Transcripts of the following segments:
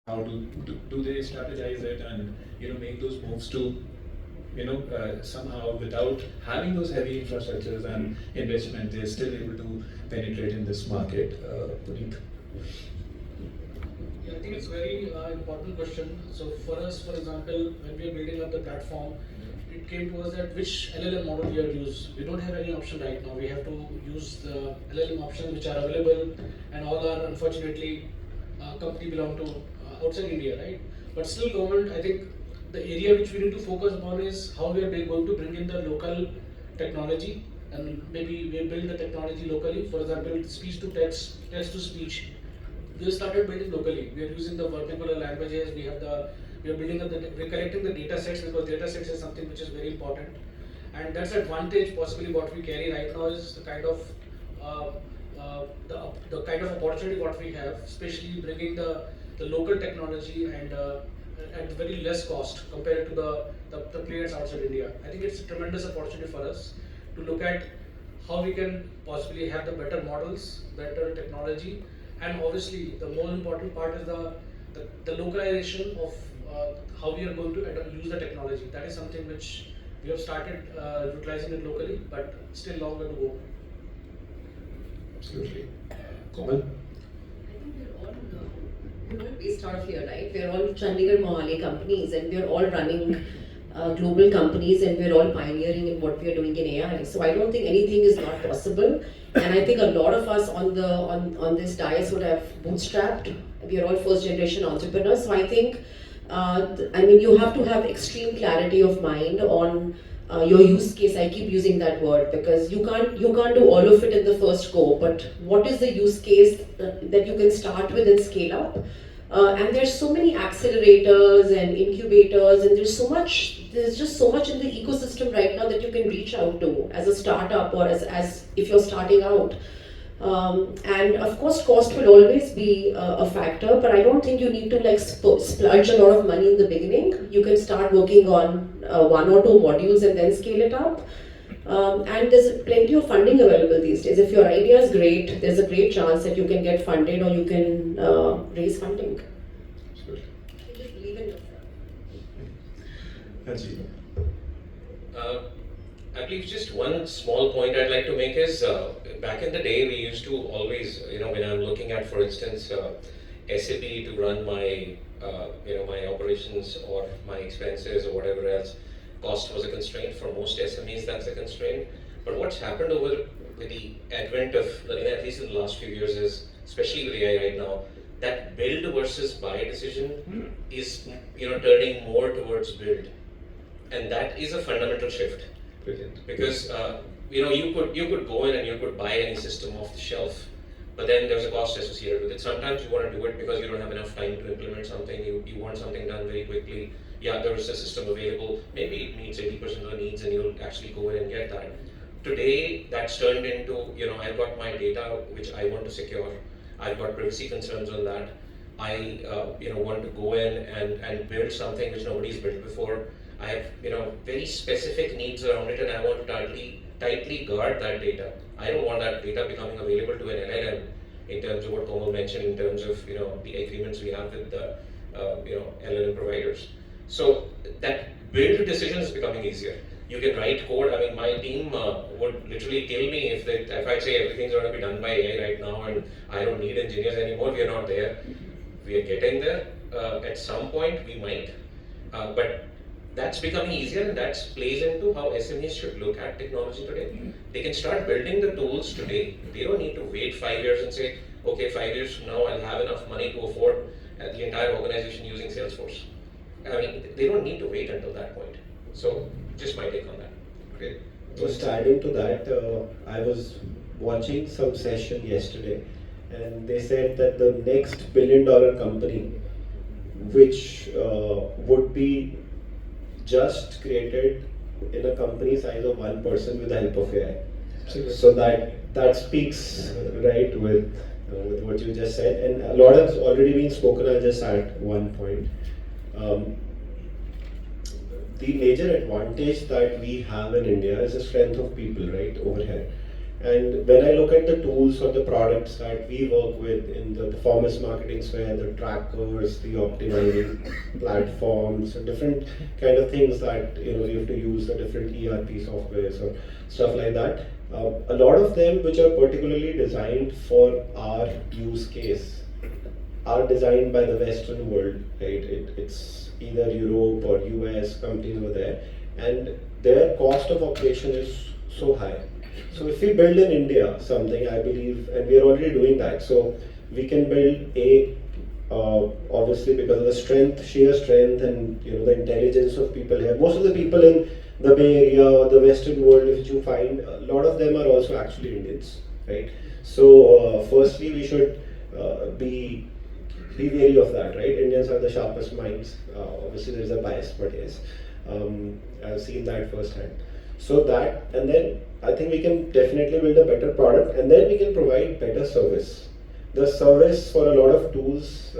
How do they strategize it and make those moves to somehow without having those heavy infrastructures and investment, they're still able to penetrate in this market. Puneet? Yeah, I think it's very important question. So for us, for example, when we are building up the platform, it came to us that which LLM model we are use. We don't have any option right now. We have to use the LLM options which are available, and all are unfortunately company belong to outside India, right? But still, government, I think the area which we need to focus on is how we are going to bring in the local technology, and maybe we build the technology locally. For example, speech to text, text to speech, we started building locally. We are using the vernacular languages. We are building up we're collecting the data sets, because data sets is something which is very important, and that's advantage possibly what we carry right now is the kind of uh, the kind of opportunity what we have, especially bringing the local technology and at very less cost compared to the players outside India. I think it's a tremendous opportunity for us to look at how we can possibly have the better models, better technology, and obviously the more important part is the localization of how we are going to use the technology. That is something which we have started utilizing it locally, but still longer to go. Absolutely. Komal? I think we're all based out of here, right? We're all Chandigarh Mohali companies, and we're all running global companies, and we're all pioneering in what we are doing in AI. So I don't think anything is not possible. And I think a lot of us on this dais would have bootstrapped. We are all first generation entrepreneurs. So I think, you have to have extreme clarity of mind on your use case. I keep using that word because you can't do all of it in the first go. But what is the use case that you can start with and scale up? And there's so many accelerators and incubators, and there's just so much in the ecosystem right now that you can reach out to as a startup, or as if you're starting out. And of course, cost will always be a factor, but I don't think you need to like splurge a lot of money in the beginning. You can start working on one or two modules and then scale it up. And there's plenty of funding available these days. If your idea is great, there's a great chance that you can get funded, or you can raise funding. Absolutely. You just believe in yourself. Haji? I believe just one small point I'd like to make is back in the day we used to always, when I'm looking at, for instance, SAP to run my, my operations or my expenses or whatever else, cost was a constraint. For most SMEs, that's a constraint. But what's happened over with the advent of, at least in the last few years, is especially with AI right now, that build versus buy decision is, turning more towards build, and that is a fundamental shift. Brilliant. Because you could go in and you could buy any system off the shelf, but then there's a cost associated with it. Sometimes you want to do it because you don't have enough time to implement something. You want something done very quickly. Yeah, there is a system available. Maybe it meets 80% of the needs, and you'll actually go in and get that. Today, that's turned into I've got my data which I want to secure. I've got privacy concerns on that. I want to go in and build something which nobody's built before. I have very specific needs around it, and I want to tightly guard that data. I don't want that data becoming available to an LLM in terms of what Komal mentioned in terms of the agreements we have with the LLM providers. So that build decision is becoming easier. You can write code. I mean, my team would literally kill me if I say everything's going to be done by AI right now and I don't need engineers anymore. We are not there. We are getting there. At some point, we might, but that's becoming easier, and that plays into how SMEs should look at technology today. They can start building the tools today. They don't need to wait 5 years and say, okay, 5 years from now I'll have enough money to afford the entire organization using Salesforce. I mean, they don't need to wait until that point. So, just my take on that. Great. Just adding to that, I was watching some session yesterday, and they said that the next $1 billion company, which would be just created in a company size of one person with the help of AI. Absolutely. So that speaks right with what you just said, and a lot has already been spoken. I'll just add one point. The major advantage that we have in India is the strength of people, right, over here. And when I look at the tools or the products that we work with in the performance marketing sphere, the trackers, the optimizing platforms, and different kind of things that we have to use, the different ERP softwares or stuff like that. A lot of them, which are particularly designed for our use case, are designed by the Western world, right? It's either Europe or US companies over there, and their cost of operation is so high. So if we build in India something, I believe, and we are already doing that, so we can build obviously because of the strength, sheer strength, and the intelligence of people here. Most of the people in the Bay Area or the Western world, if you find, a lot of them are also actually Indians, right? So firstly, we should be wary of that, right? Indians have the sharpest minds. Obviously, there's a bias, but yes, I've seen that firsthand. So that, and then I think we can definitely build a better product, and then we can provide better service. The service for a lot of tools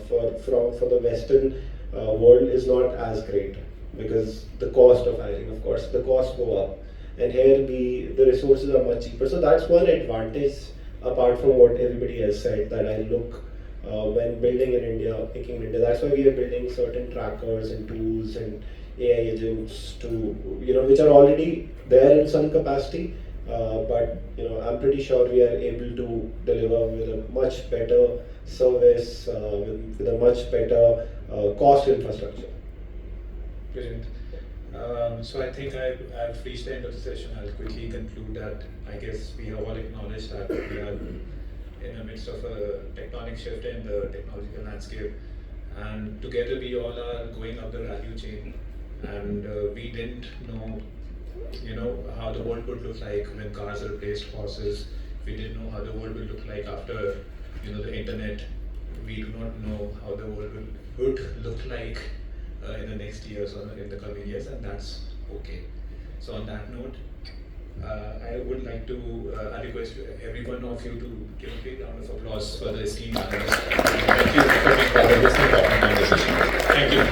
for the Western world is not as great because the cost of hiring, of course, the costs go up, and here the resources are much cheaper. So that's one advantage apart from what everybody else said that I look when building in India, picking in India. That's why we are building certain trackers and tools and AI agents to which are already there in some capacity. But I'm pretty sure we are able to deliver with a much better service, with a much better cost infrastructure. Brilliant. So I think I've reached the end of the session. I'll quickly conclude that I guess we have all acknowledged that we are in the midst of a tectonic shift in the technological landscape, and together we all are going up the value chain, and we didn't know how the world would look like when cars replaced horses. We didn't know how the world would look like after the internet. We do not know how the world would look like in the next years or in the coming years, and that's okay. So on that note, I would like to I request every one of you to give a big round of applause for the esteemed panelists. Thank you for being part of this important conversation. Thank you.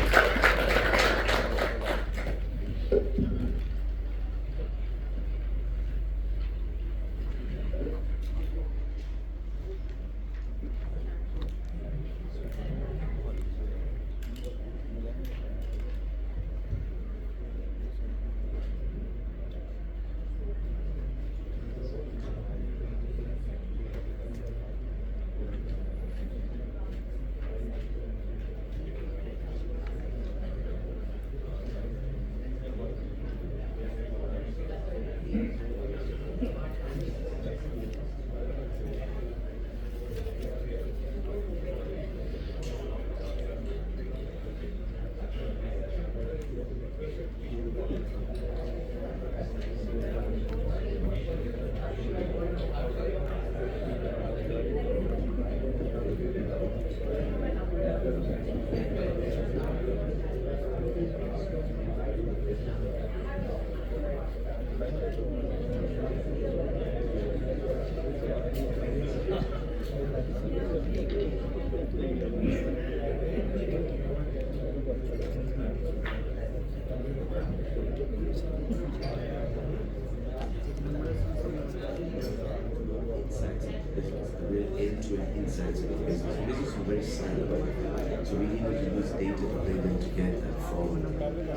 End-to-end insights of the business. The business is very silent. So we needed to use data to bring them together from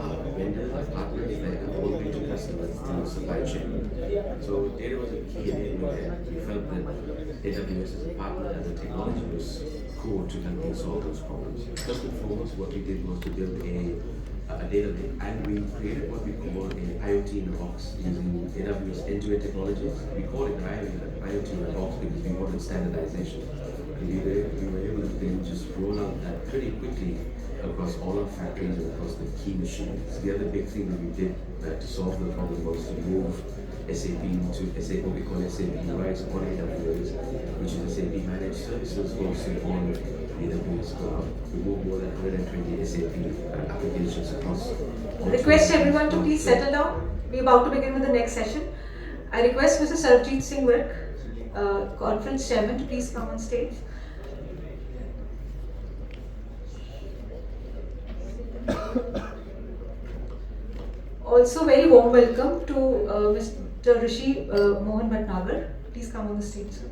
our vendors, our partners, that all the way to customers through supply chain. So data was a key enabler there. We felt that AWS as a partner and the technology was core to helping solve those problems. First and foremost, what we did was to build a data lake, and we created what we call an IoT in a box using AWS end-to-end technologies. We call it IoT in a box because we wanted standardization. We were able to then just roll out that pretty quickly across all our factories and across the key machines. The other big thing that we did to solve the problem was to move SAP to SAP, what we call SAP Rise on AWS, which is SAP Managed Services hosted on AWS Cloud. We moved more than 120 SAP applications across. Request everyone to please settle down. We're about to begin with the next session. I request Mr. Sarabjit Singh Virk, Conference Chairman, to please come on stage. Also, very warm welcome to Dr. Rishi Mohan Bhatnagar. Please come on the stage, sir.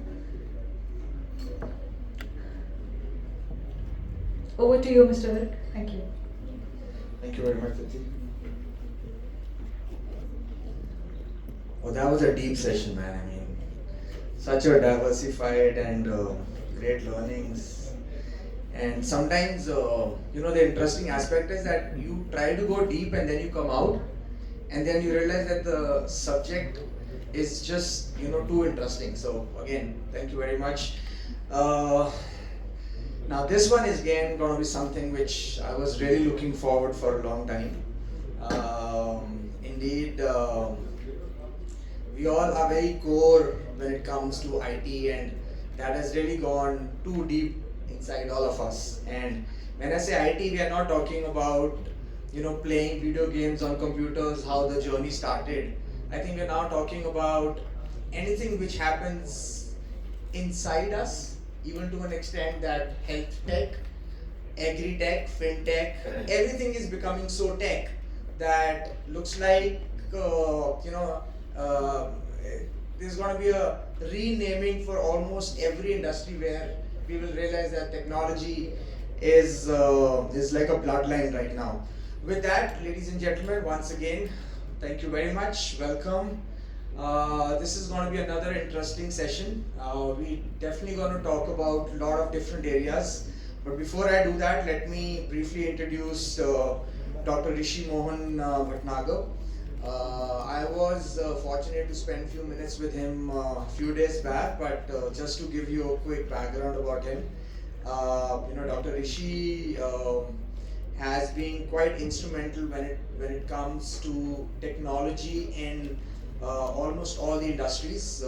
Over to you, Mr. Virk. Thank you. Thank you very much, Tati. Well, that was a deep session, man. I mean, such a diversified and great learnings. And sometimes, the interesting aspect is that you try to go deep and then you come out, and then you realize that the subject is just, too interesting. So, again, thank you very much. Now, this one is again going to be something which I was really looking forward for a long time. Indeed, we all are very core when it comes to IT, and that has really gone too deep inside all of us. And when I say IT, we are not talking about playing video games on computers, how the journey started. I think we're now talking about anything which happens inside us, even to an extent that health tech, agri-tech, fintech, everything is becoming so tech that looks like, there's going to be a renaming for almost every industry where we will realize that technology is like a bloodline right now. With that, ladies and gentlemen, once again, thank you very much. Welcome. This is going to be another interesting session. We definitely going to talk about a lot of different areas. But before I do that, let me briefly introduce Dr. Rishi Mohan Bhatnagar. I was fortunate to spend a few minutes with him a few days back, but just to give you a quick background about him, Dr. Rishi has been quite instrumental when it comes to technology in almost all the industries.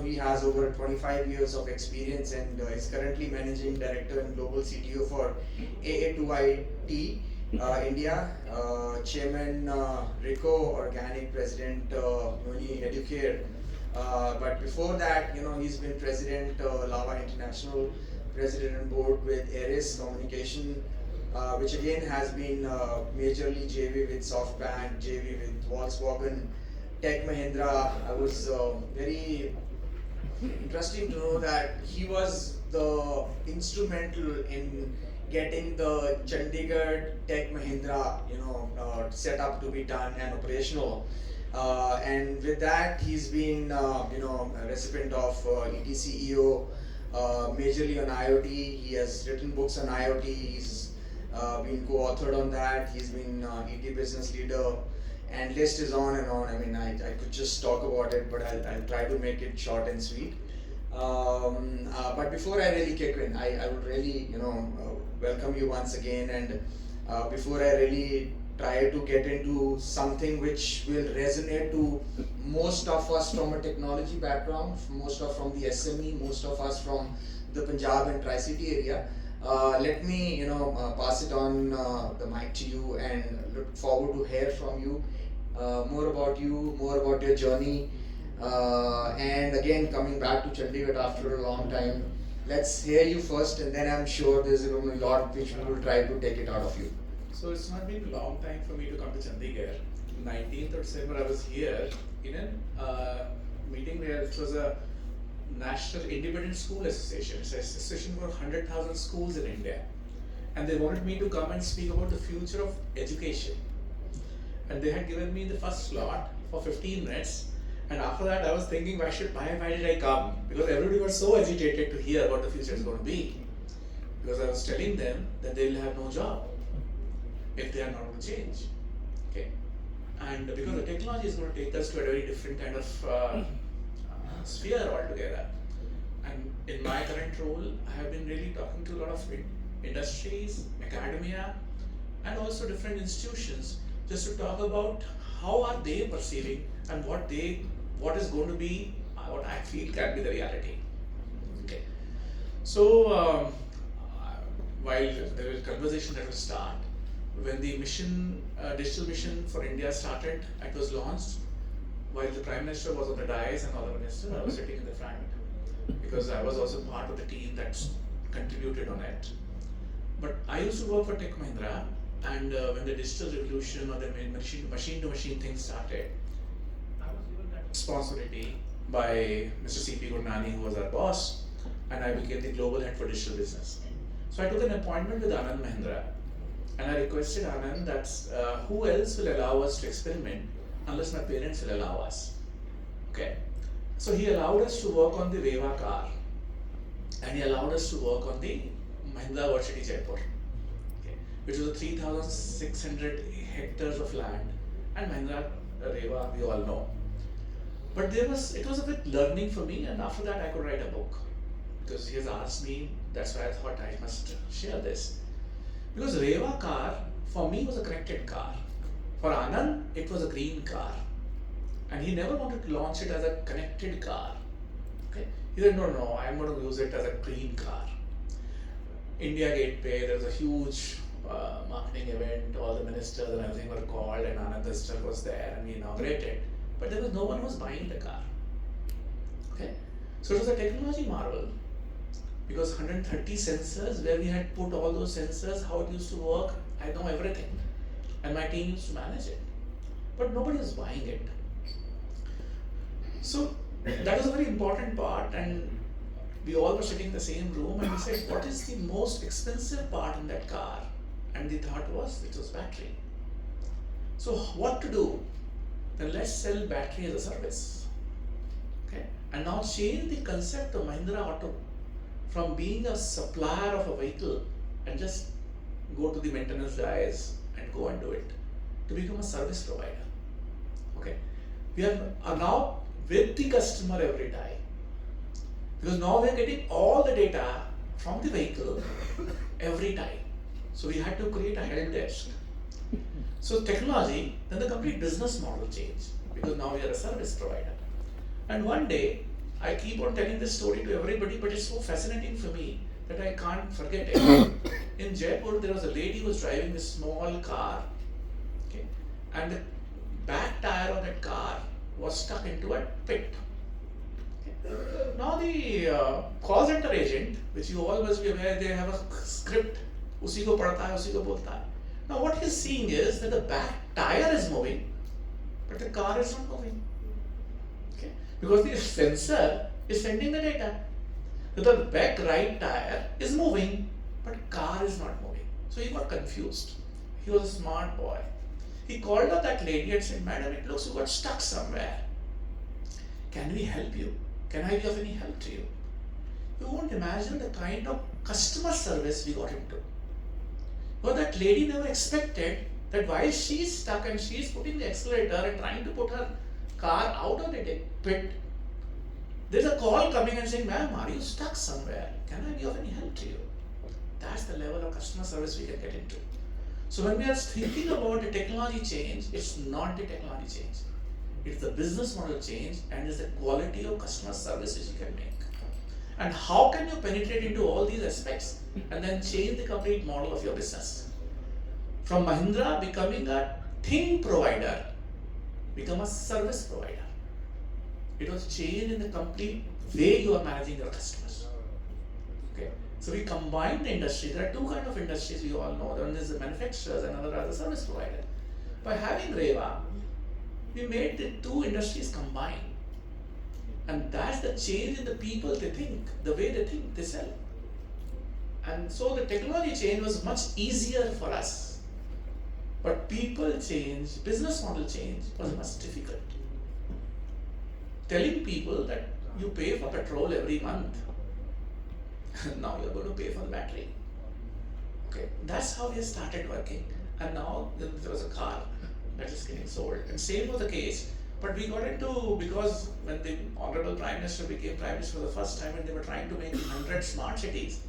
He has over 25 years of experience and is currently managing director and global CTO for AA2IT India, Chairman Rico, Organic President Yoni Educare. But before that, he's been President Lava International, President and Board with Ares Communication, which again has been majorly JV with SoftBank, JV with Volkswagen, Tech Mahindra. I was very interesting to know that he was the instrumental in getting the Chandigarh Tech Mahindra, set up to be done and operational. And with that, he's been, a recipient of ET CEO, majorly on IoT. He has written books on IoT. He's been co-authored on that. He's been ET business leader. And list is on and on. I mean, I could just talk about it, but I'll try to make it short and sweet. But before I really kick in, I would really, welcome you once again. And before I really try to get into something which will resonate to most of us from a technology background, most of from the SME, most of us from the Punjab and Tri-City area, let me, pass it on the mic to you and look forward to hear from you, more about you, more about your journey. And again, coming back to Chandigarh after a long time, let's hear you first, and then I'm sure there's a lot which we will try to take it out of you. So it's not been a long time for me to come to Chandigarh. 19th of December, I was here in a meeting where it was a National Independent School Association. It's an association for 100,000 schools in India. And they wanted me to come and speak about the future of education. And they had given me the first slot for 15 minutes. And after that, I was thinking, why did I come? Because everybody was so agitated to hear what the future is going to be. Because I was telling them that they will have no job if they are not going to change. Okay. And because the technology is going to take us to a very different kind of sphere altogether. And in my current role, I have been really talking to a lot of industries, academia, and also different institutions, just to talk about how are they perceiving and what is going to be, what I feel can be the reality. Okay. So while there is conversation that will start, when the mission, digital mission for India started, it was launched, while the Prime Minister was on the dais and other ministers, I was sitting in the front, because I was also part of the team that contributed on it. But I used to work for Tech Mahindra, and when the digital revolution or the machine-to-machine thing started, I was given that responsibility by Mr. C.P. Gurnani, who was our boss, and I became the global head for digital business. So I took an appointment with Anand Mahindra, and I requested Anand that who else will allow us to experiment unless my parents will allow us. Okay. So he allowed us to work on the Reva car, and he allowed us to work on the Mahindra Varsity Jaipur, okay, which was a 3,600 hectares of land, and Mahindra Reva we all know. But it was a bit learning for me, and after that I could write a book because he has asked me. That's why I thought I must share this. Because Reva car for me was a connected car. For Anand, it was a green car, and he never wanted to launch it as a connected car. Okay, he said, no, I'm going to use it as a green car. India Gateway, there was a huge marketing event. All the ministers and everything were called, and Anand sir was there, and we inaugurated. But there was no one who was buying the car. Okay, so it was a technology marvel. Because 130 sensors, where we had put all those sensors, how it used to work, I know everything. And my team used to manage it. But nobody was buying it. So that was a very important part, and we all were sitting in the same room, and we said, what is the most expensive part in that car? And the thought was, it was battery. So what to do? Then let's sell battery as a service. Okay? And now change the concept of Mahindra Auto from being a supplier of a vehicle and just go to the maintenance guys and go and do it, to become a service provider. Okay, we are now with the customer every time, because now we are getting all the data from the vehicle every time. So we had to create a help desk. So technology, then the complete business model changed, because now we are a service provider. And one day, I keep on telling this story to everybody, but it's so fascinating for me that I can't forget it. In Jaipur, there was a lady who was driving this small car, okay, and the back tire of that car was stuck into a pit. Okay. Now the call center agent, which you all must be aware, they have a script, usi ko padhta hai, usi ko bolta hai. Now what he's seeing is that the back tire is moving, but the car is not moving. Okay. Because the sensor is sending the data. So the back right tire is moving, but car is not moving. So he got confused. He was a smart boy. He called up that lady and said, "Madam, it looks you got stuck somewhere. Can we help you? Can I be of any help to you?" You won't imagine the kind of customer service we got into. But that lady never expected that while she's stuck and she's putting the accelerator and trying to put her car out of the pit, there's a call coming and saying, "Ma'am, are you stuck somewhere? Can I be of any help to you?" That's the level of customer service we can get into. So when we are thinking about the technology change, it's not the technology change. It's the business model change, and it's the quality of customer services you can make. And how can you penetrate into all these aspects and then change the complete model of your business? From Mahindra becoming a thing provider, become a service provider. It was change in the complete way you are managing your customers. Okay, so we combine the industry. There are two kinds of industries we all know. One is the manufacturers and another are the service provider. By having Reva, we made the two industries combine. And that's the change in the people they think, the way they think, they sell. And so the technology change was much easier for us. But people change, business model change was much difficult. Telling people that you pay for petrol every month, now you're going to pay for the battery. Okay, that's how we started working. And now there was a car that is getting sold. And same was the case. But we got into, because when the Honorable Prime Minister became Prime Minister for the first time and they were trying to make 100 smart cities,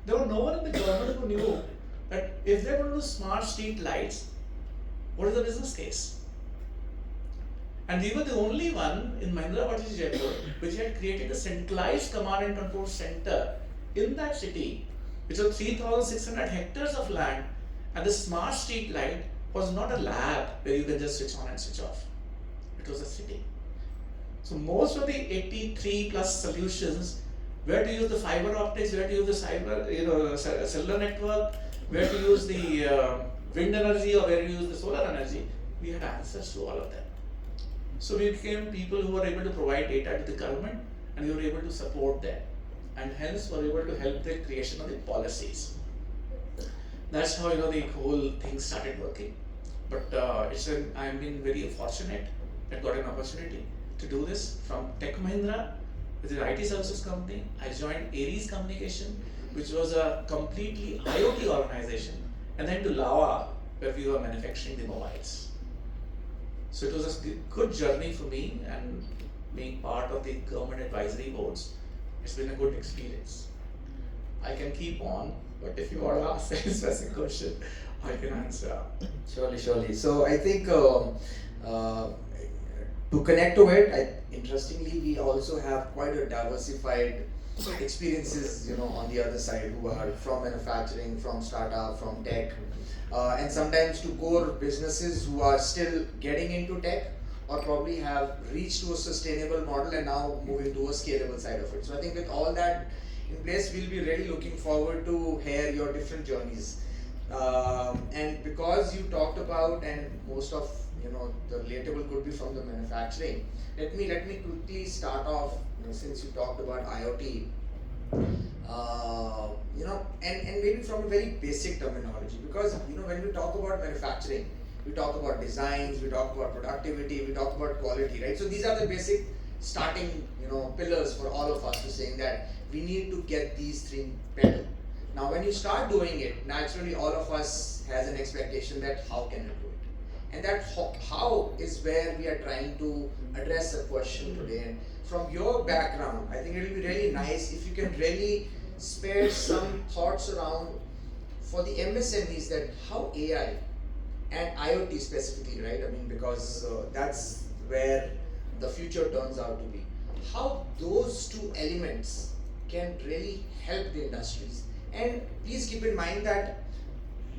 there was no one in the government who knew that if they were going to do smart street lights, what is the business case? And we were the only one in Mahindra Varsity Jaipur which had created a centralized command and control center in that city, which was 3,600 hectares of land, and the smart street light was not a lab where you can just switch on and switch off. It was a city. So most of the 83 plus solutions, where to use the fiber optics, where to use the cellular network, where to use the wind energy or where to use the solar energy, we had answers to all of them. So we became people who were able to provide data to the government, and we were able to support them, and hence were able to help the creation of the policies. That's how the whole thing started working. But I've been very fortunate that got an opportunity to do this from Tech Mahindra, which is an IT services company. I joined Aries Communication, which was a completely IoT organization, and then to Lava, where we were manufacturing the mobiles. So it was a good journey for me, and being part of the government advisory boards, it's been a good experience. I can keep on, but if you want to ask any specific question, I can answer. Surely. So I think to connect to it, interestingly, we also have quite a diversified experiences, on the other side, who are from manufacturing, from startup, from tech, and sometimes to core businesses who are still getting into tech or probably have reached to a sustainable model and now moving to a scalable side of it. So I think with all that in place, we'll be really looking forward to hear your different journeys. And because you talked about, and most of the relatable could be from the manufacturing, let me quickly start off, since you talked about IoT, and maybe from a very basic terminology, because when we talk about manufacturing, we talk about designs, we talk about productivity, we talk about quality, right? So these are the basic starting pillars for all of us to saying that we need to get these things better. Now when you start doing it, naturally all of us has an expectation that how can I do it? And that how is where we are trying to address a question today. And from your background, I think it will be really nice if you can really spare some thoughts around for the MSMEs that how AI and IoT specifically, right? I mean, because that's where the future turns out to be. How those two elements can really help the industries. And please keep in mind that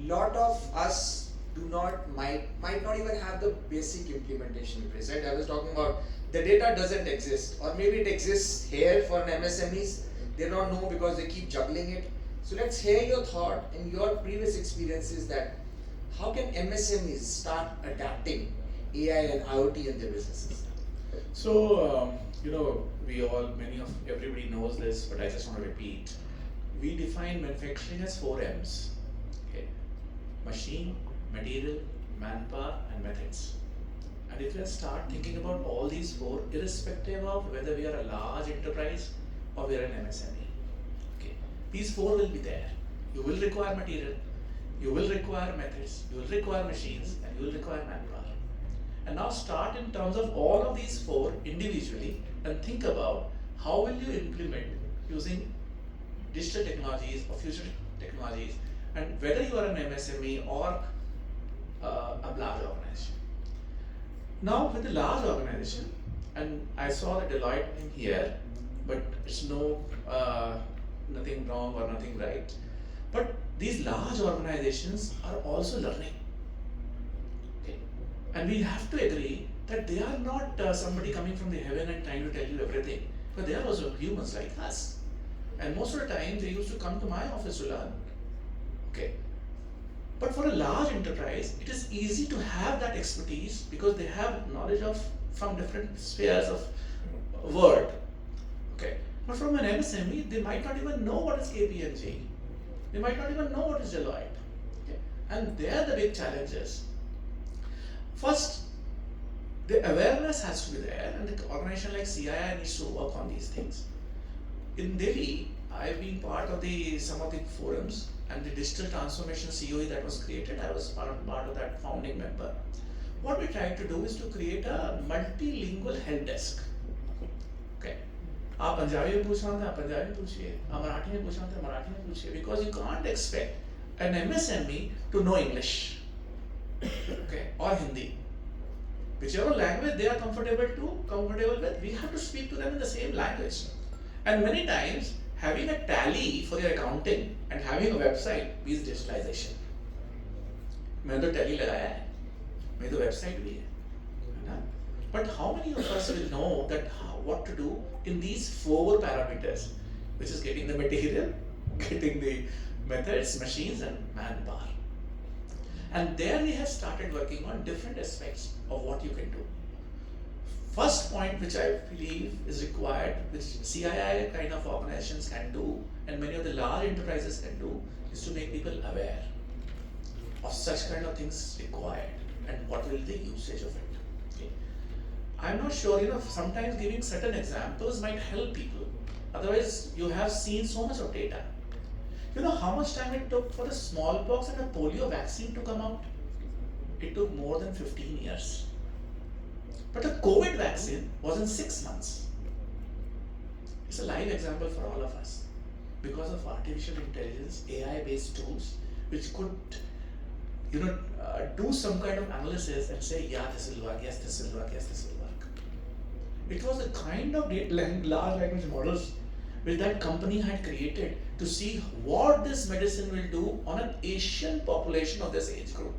lot of us might not even have the basic implementation in place, right? I was talking about the data doesn't exist, or maybe it exists here for an MSMEs, they don't know because they keep juggling it. So let's hear your thought and your previous experiences that how can MSMEs start adapting AI and IoT in their businesses? So, everybody knows this, but I just want to repeat. We define manufacturing as 4 M's. Okay. Machine, material, manpower, and methods. And if you start thinking about all these 4, irrespective of whether we are a large enterprise or we are an MSME, okay, these 4 will be there. You will require material, you will require methods, you will require machines, and you will require manpower. And now start in terms of all of these 4 individually and think about how will you implement using digital technologies or future technologies, and whether you are an MSME or a large organization. Now with the large organization, and I saw the Deloitte in here, but it's nothing wrong or nothing right. But these large organizations are also learning. Okay. And we have to agree that they are not somebody coming from the heaven and trying to tell you everything, but they are also humans like us. And most of the time they used to come to my office to learn. Okay. But for a large enterprise, it is easy to have that expertise because they have knowledge from different spheres of world. Okay. But from an MSME, they might not even know what is KPMG. They might not even know what is Deloitte. Okay. And there the big challenge is. First, the awareness has to be there, and the organization like CII needs to work on these things. In Delhi, I've been part of some of the forums and the digital transformation COE that was created. I was part of that founding member. What we tried to do is to create a multilingual help desk. Okay. आप पंजाबी में पूछ रहे हैं, आप पंजाबी में पूछिए, आप मराठी में पूछ रहे हैं, मराठी में पूछिए, because you can't expect an MSME to know English, okay, or Hindi. Whichever language they are comfortable with, we have to speak to them in the same language. And many times, having a tally for your accounting and having a website means digitalization. मैंने तो tally लगाया है, मेरी तो website भी है ना? But how many of us will know that what to do in these 4 parameters, which is getting the material, getting the methods, machines, and manpower. And there we have started working on different aspects of what you can do. first point which I believe is required, which CII kind of organizations can do, and many of the large enterprises can do, is to make people aware of such kind of things required and what will be the usage of it. Okay. I'm not sure, sometimes giving certain examples might help people. Otherwise, you have seen so much of data. You know how much time it took for the smallpox and the polio vaccine to come out? It took more than 15 years. But the COVID vaccine was in 6 months. It's a live example for all of us. Because of artificial intelligence, AI-based tools, which could, do some kind of analysis and say, yeah, this will work, yes, this will work, yes, this will work. It was the kind of large language models which that company had created to see what this medicine will do on an Asian population of this age group.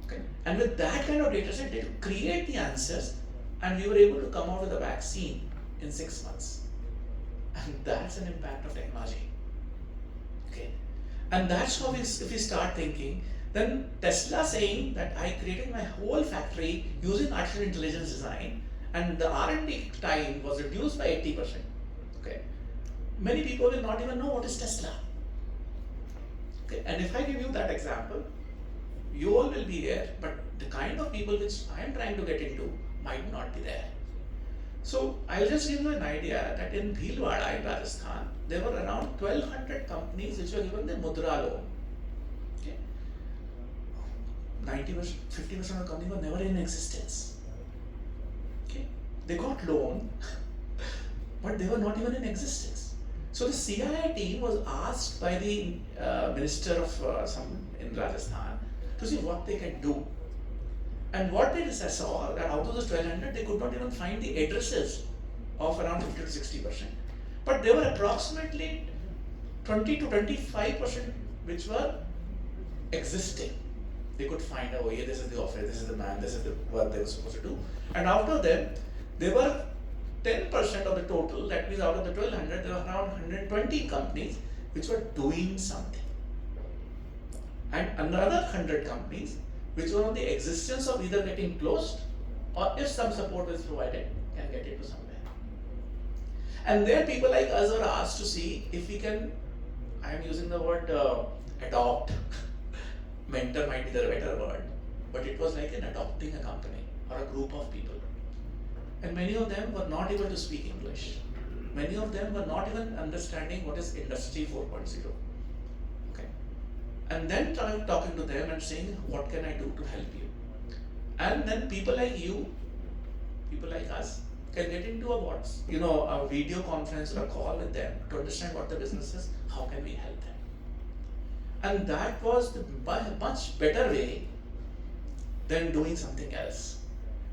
Okay. And with that kind of data set, they could create the answers, and we were able to come out with a vaccine in 6 months. And that's an impact of technology. Okay. And that's how if we start thinking, then Tesla saying that I created my whole factory using artificial intelligence design, and the R&D time was reduced by 80%. Okay. Many people will not even know what is Tesla. Okay. And if I give you that example, you all will be there, but the kind of people which I am trying to get into might not be there. So I'll just give you an idea that in Bhilwara in Rajasthan, there were around 1200 companies which were given the Mudra loan. Okay. 90%, 50% of the companies were never in existence. Okay. They got loan, but they were not even in existence. So the CII team was asked by the minister of some in Rajasthan to see what they can do. And what they saw that out of those 1200, they could not even find the addresses of around 50 to 60%. But there were approximately 20 to 25% which were existing. They could find, oh yeah, this is the office, this is the man, this is what they were supposed to do. And out of them, there were 10% of the total, that means out of the 1200, there were around 120 companies which were doing something. And another 100 companies which were on the existence of either getting closed, or if some support is provided, can get into somewhere. And there people like us are asked to see if we can, I am using the word adopt, mentor might be the better word, but it was like an adopting a company or a group of people. And many of them were not able to speak English. Many of them were not even understanding what is Industry 4.0. And then talking to them and saying, what can I do to help you? And then people like you, people like us, can get into a video conference or a call with them to understand what the business is, how can we help them? And that was the much better way than doing something else.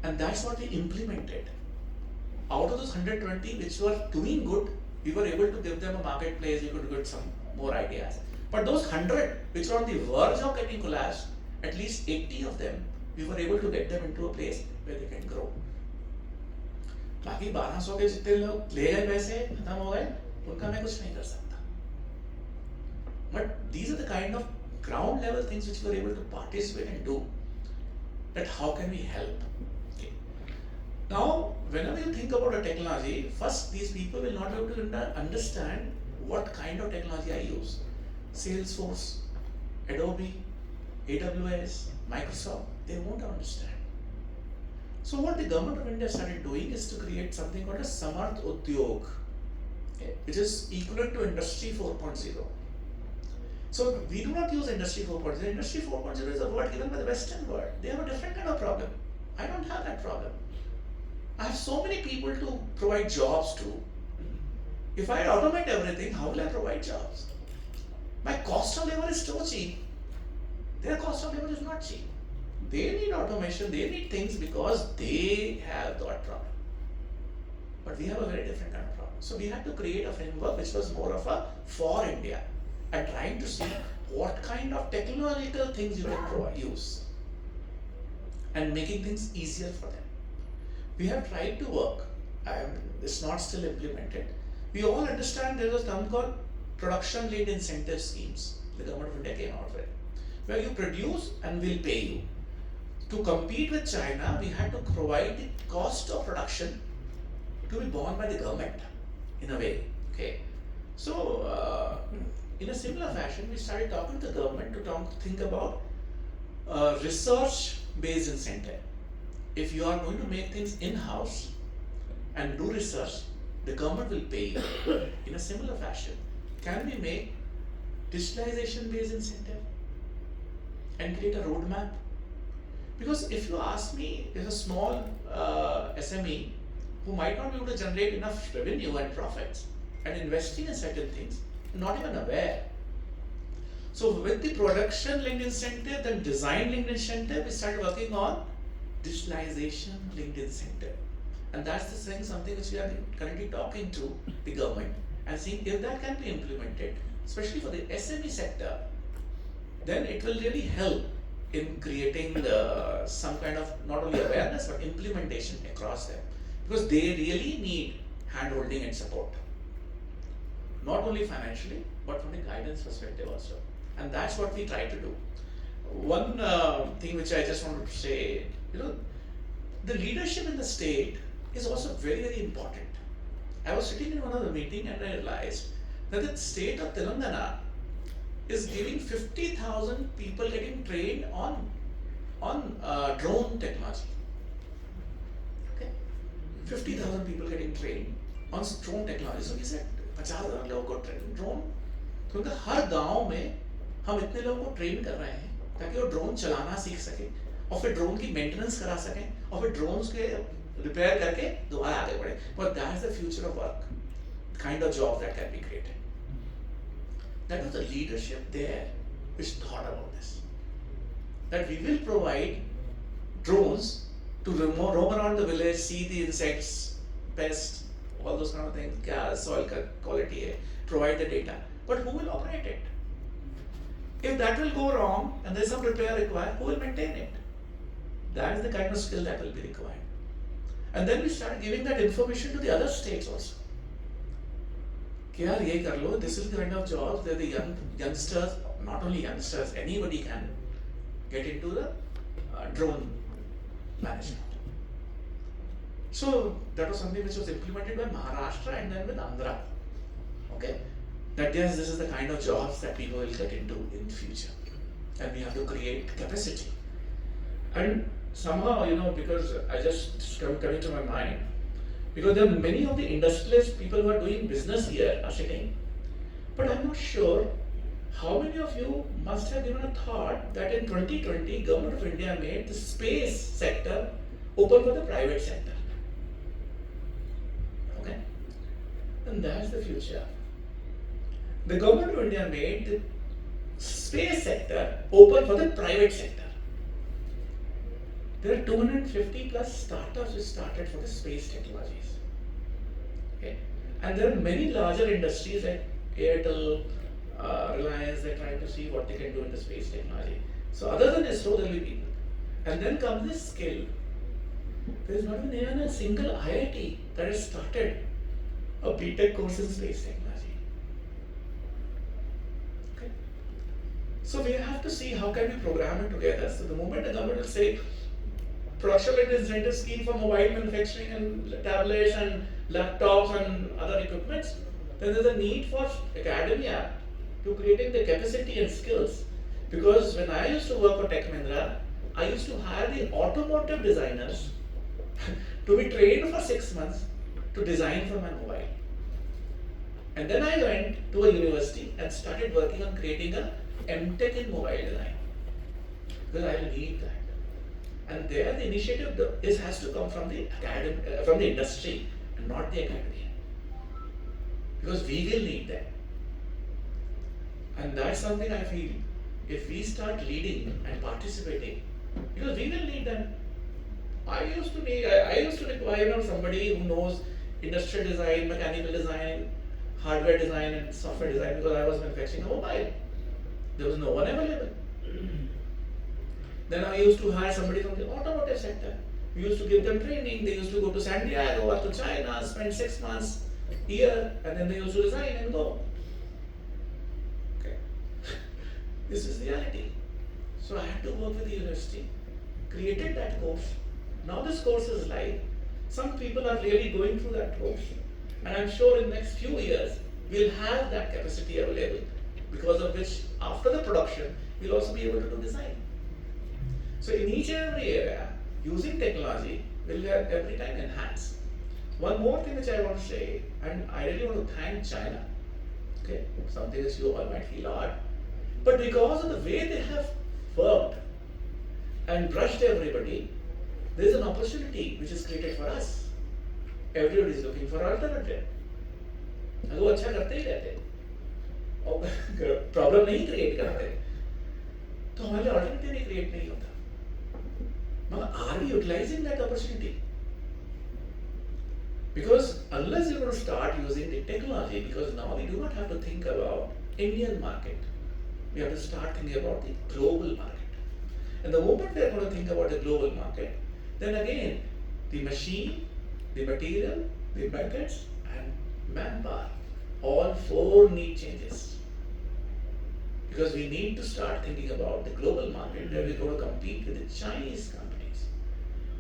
And that's what we implemented. Out of those 120 which were doing good, we were able to give them a marketplace, we could get some more ideas. But those 100 which were on the verge of getting collapsed, at least 80 of them, we were able to get them into a place where they can grow. बाकी 1200 के जितने लोग ले गए पैसे खत्म हो गए, उनका मैं कुछ नहीं कर सकता. But these are the kind of ground level things which we were able to participate and do. That how can we help? Okay. Now, whenever you think about a technology, first these people will not be able to understand what kind of technology I use. Salesforce, Adobe, AWS, Microsoft, they won't understand. So what the government of India started doing is to create something called a Samarth Udyog, okay, which is equivalent to Industry 4.0. So we do not use Industry 4.0. Industry 4.0 is a word given by the Western world. They have a different kind of problem. I don't have that problem. I have so many people to provide jobs to. If I automate everything, how will I provide jobs? My cost of labor is so cheap. Their cost of labor is not cheap. They need automation, they need things because they have that problem. But we have a very different kind of problem. So we had to create a framework which was more of a for India and trying to see what kind of technological things you can use and making things easier for them. We have tried to work, it's not still implemented. We all understand there is a term called production linked incentive schemes the government of India came out with, where you produce and we'll pay you. to compete with China, we had to provide the cost of production to be borne by the government, in a way. Okay, so in a similar fashion, we started talking to the government to think about research-based incentive. If you are going to make things in-house and do research, the government will pay you. In a similar fashion, can we make digitalization-based incentive and create a roadmap? Because if you ask me, there's a small SME who might not be able to generate enough revenue and profits and investing in certain things, not even aware. So with the production linked incentive, then design linked incentive, we started working on digitalization linked incentive. And that's the thing, something which we are currently talking to the government and seeing if that can be implemented, especially for the SME sector, then it will really help in creating some kind of not only awareness but implementation across them, because they really need hand-holding and support, not only financially but from the guidance perspective also, and that's what we try to do. One thing which I just wanted to say, the leadership in the state is also very, very important. I was sitting in one of the meeting and I realized that the state of Telangana is giving 50,000 people getting trained on drone technology. Okay, 50,000 people getting trained on drone technology. So he said 50,000 लोगों को drone, क्योंकि हर गांव में हम इतने लोगों को train कर रहे हैं ताकि वो ड्रोन चलाना सीख सके और फिर ड्रोन की मेंटेनेंस करा सकें और फिर ड्रोन्स के रिपेयर करके दोबारा आगे बढ़े. But that's the future of work, kind of job that can be created. That was the leadership there which thought about this. That we will provide drones to roam around the village, see the insects, pests, all those kind of things, kya soil quality hai, provide the data. But who will operate it? If that will go wrong and there's some repair required, who will maintain it? That is the kind of skill that will be required. And then we started giving that information to the other states also. Yaar, ye kar lo, this is the kind of jobs that the youngsters, not only youngsters, anybody can get into the drone management. So that was something which was implemented by Maharashtra and then with Andhra. Okay, that yes, this is the kind of jobs that people will get into in the future, and we have to create capacity. And somehow, because I just coming to my mind, because there are many of the industrialist people who are doing business here are sitting, but I'm not sure how many of you must have given a thought that in 2020, Government of India made the space sector open for the private sector. Okay? And that's the future. The Government of India made the space sector open for the private sector. There are 250 plus startups which started for the space technologies. Okay? And there are many larger industries like Airtel, Reliance, they're trying to see what they can do in the space technology. So other than ISRO, there will be people. And then comes this skill. There is not even a single IIT that has started a BTech course in space technology. Okay? So we have to see how can we program it together. So the moment the government will say, production-linked incentive scheme for mobile manufacturing and tablets and laptops and other equipments, then there's a need for academia to creating the capacity and skills. Because when I used to work for Tech Mahindra, I used to hire the automotive designers to be trained for 6 months to design for my mobile. And then I went to a university and started working on creating a MTech in mobile design. Because I need that. And there the initiative has to come from the from the industry and not the academia. Because we will need that. And that's something I feel, if we start leading and participating, because we will need them. I used to require somebody who knows industrial design, mechanical design, hardware design and software design, because I was manufacturing a mobile. There was no one available. Then I used to hire somebody from the automotive sector. We used to give them training. They used to go to Chandigarh or to China, spend 6 months, year, and then they used to resign and go. Okay. This is reality. So I had to work with the university, created that course. Now this course is live. Some people are really going through that course. And I'm sure in the next few years, we'll have that capacity available, because of which, after the production, we'll also be able to do design. So in each and every area, using technology will every time enhance. One more thing which I want to say, and I really want to thank China. Okay, something that you all might feel odd, but because of the way they have worked and brushed everybody, there is an opportunity which is created for us. Everybody is looking for alternative. अगर वो अच्छा करते ही रहते और problem नहीं create करते, तो हमारे लिए ऑल्टरनेटिव नहीं क्रिएट नहीं होता. मगर are we utilizing that opportunity? Because unless you're going to start using the technology, because now we do not have to think about Indian market, we have to start thinking about the global market. And the moment we are going to think about the global market, then again, the machine, the material, the methods, and manpower, all four need changes. Because we need to start thinking about the global market where we're going to compete with the Chinese companies,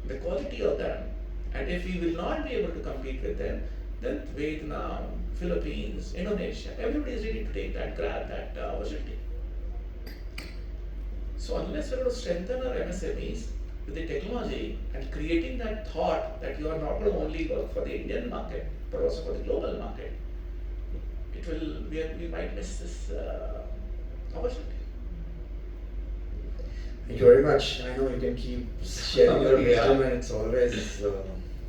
the quality of them. And if we will not be able to compete with them, then Vietnam, Philippines, Indonesia, everybody is ready to take that, grab that opportunity. So unless we're going to strengthen our MSMEs with the technology and creating that thought that you are not going to only work for the Indian market, but also for the global market, it will, we might miss this opportunity. Thank you very much. I know you can keep sharing your wisdom, and it's always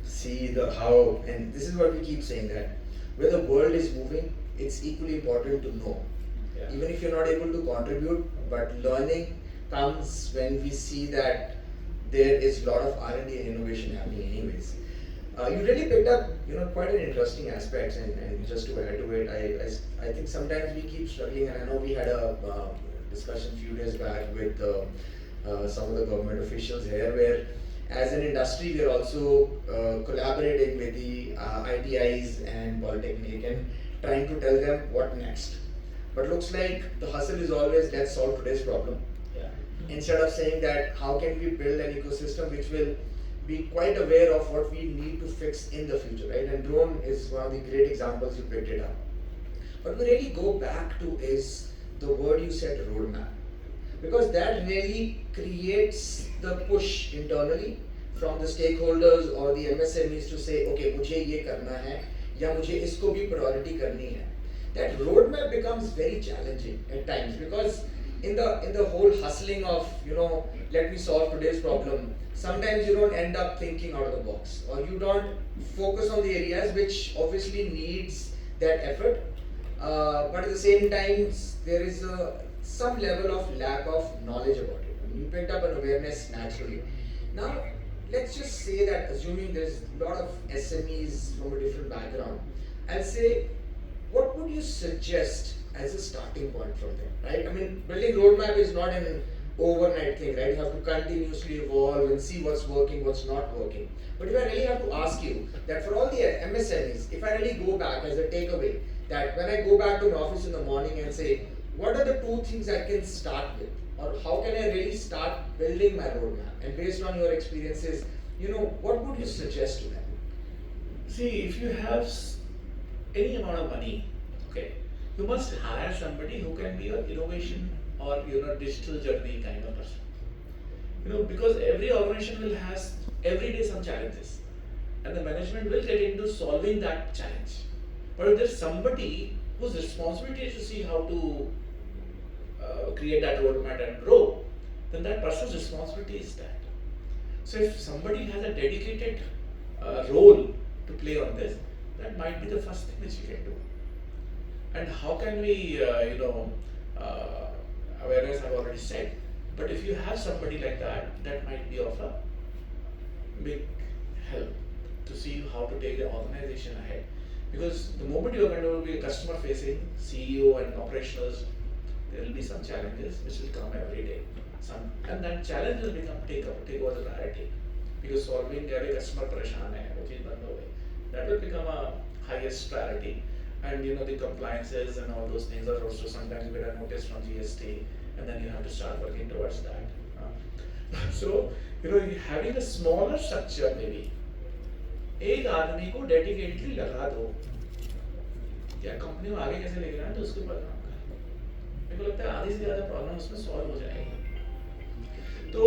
see the how, and this is what we keep saying, that where the world is moving, it's equally important to know. Yeah. Even if you're not able to contribute, but learning comes when we see that there is a lot of R&D and innovation happening anyways. You really picked up, quite an interesting aspect, and just to add to it, I think sometimes we keep struggling, and I know we had a discussion a few days back with some of the government officials here, where as an industry we are also collaborating with the ITIs and Polytechnic and trying to tell them what next. But looks like the hustle is always, let's solve today's problem. Yeah. Instead of saying that how can we build an ecosystem which will be quite aware of what we need to fix in the future, right? And drone is one of the great examples, you picked it up. What we really go back to is the word you said, roadmap. Because that really creates the push internally from the stakeholders or the MSMEs to say, okay, मुझे ये करना है या मुझे इसको भी priority करनी है. That roadmap becomes very challenging at times, because in the whole hustling of, let me solve today's problem, sometimes you don't end up thinking out of the box, or you don't focus on the areas which obviously needs that effort, but at the same time there is some level of lack of knowledge about it. I mean, you picked up an awareness naturally. Now let's just say that, assuming there's a lot of SMEs from a different background, I'll say, what would you suggest as a starting point from them, right? I mean, building roadmap is not an overnight thing, right? You have to continuously evolve and see what's working, what's not working. But if I really have to ask you that for all the MSMEs, if I really go back as a takeaway, that when I go back to my office in the morning and say, what are the 2 things I can start with? Or how can I really start building my roadmap? And based on your experiences, what would you suggest to them? See, if you have any amount of money, okay, you must hire somebody who can be an innovation or digital journey kind of person. Because every organization will have every day some challenges, and the management will get into solving that challenge. But if there's somebody whose responsibility is to see how to create that roadmap and grow, then that person's responsibility is that. So if somebody has a dedicated role to play on this, that might be the first thing which we can do. And how can we, awareness I've already said, but if you have somebody like that, that might be of a big help to see how to take the organization ahead. Because the moment you are going to be a customer facing CEO and operationals, there will be some challenges which will come every day. And that challenge will take over the priority. Because solving every customer pareshan hai, wo cheez band ho gayi, that will become a highest priority. And the compliances and all those things are also sometimes get a notice from GST, and then you have to start working towards that. So having a smaller structure maybe, एक आदमी को dedicatedly लगा दो, या company में आगे कैसे लेके जाना तो उसके ऊपर काम करें। मेरे को लगता है आधी से ज़्यादा प्रॉब्लम उसमें सॉल्व हो जाएगी। तो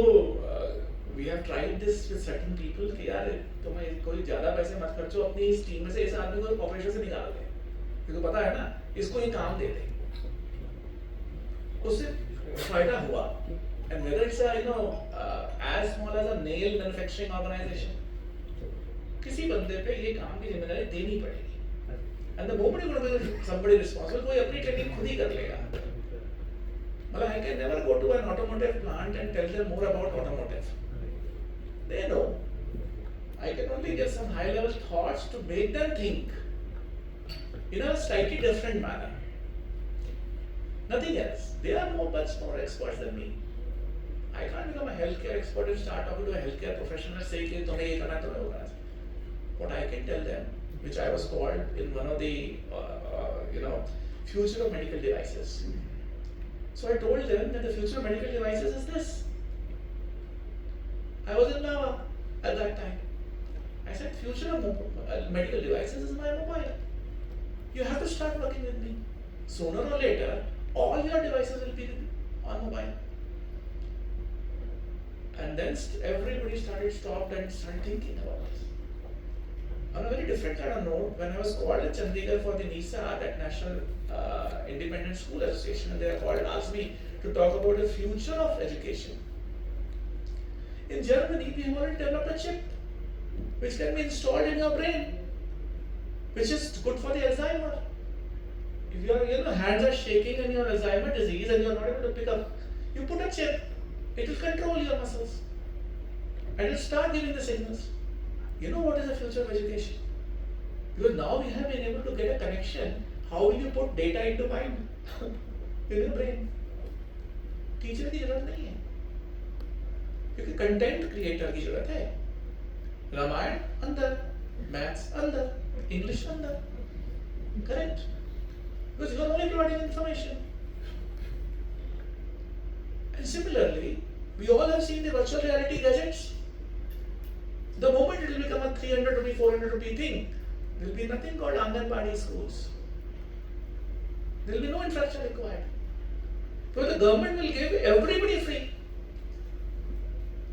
we have tried this with certain people कि यार तुम्हें कोई ज़्यादा पैसे मत खर्चो, अपनी इस टीम में से इस आदमी को ऑपरेशन से निकाल दे, क्योंकि पता है ना इसको ये काम दे दे, उससे फायदा हुआ। And whether it's a as small as a nail manufacturing organization, किसी बंदे पे ये काम की जिम्मेदारी देनी पड़ेगी। And the moment you're going to be somebody responsible, कोई अपनी ट्रेनिंग खुद ही कर लेगा। मतलब I can never go to an automotive plant and tell them more about automotive. They know. I can only give some high-level thoughts to make them think in a slightly different manner. Nothing else. They are much more experts than me. I can't become a healthcare expert and start talking to a healthcare professional and say कि तुम्हें ये करना है, तुम्हें वो करना है. What I can tell them, which I was called in one of the future of medical devices. So I told them that the future of medical devices is this. I was in Nava at that time. I said, future of medical devices is my mobile. You have to start working with me. Sooner or later, all your devices will be on mobile. And then everybody stopped and started thinking about this. On a very different kind of note, when I was called in Chandigarh for the NISA, that National Independent School Association, and they are called and asked me to talk about the future of education. In Germany, we have already developed a chip which can be installed in your brain, which is good for the Alzheimer. If your hands are shaking and you have Alzheimer disease and you are not able to pick up, you put a chip. It will control your muscles and it will start giving the signals. You know what is the future of education? Because now we have been able to get a connection. How will you put data into mind? In your brain. Teacher की जरूरत नहीं है, क्योंकि content creator की जरूरत है. रामायण अंदर, maths अंदर, इंग्लिश अंदर. Correct? Because you are only providing information. And similarly, we all have seen the virtual reality gadgets. The moment it will become a 300 rupee, 400 rupee thing, there will be nothing called Anganwadi schools. There will be no infrastructure required. So the government will give everybody free.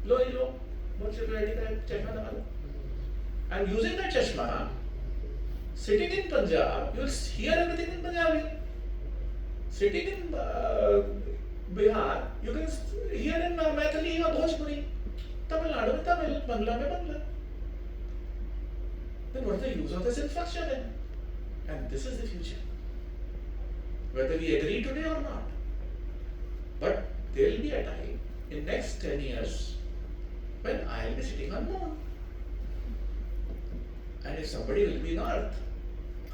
Lo, virtual reality ka chashma lगा low. And using that chashma, sitting in Punjab, you will hear everything in Punjabi. Sitting in Bihar, you can hear in Maithili or Bhojpuri. Tamil Nadu में Tamil, Bangla में Bangla. Then what is the use of this infrastructure then? And this is the future. Whether we agree today or not. But there will be a time in next 10 years when I will be sitting on moon. And if somebody will be on Earth,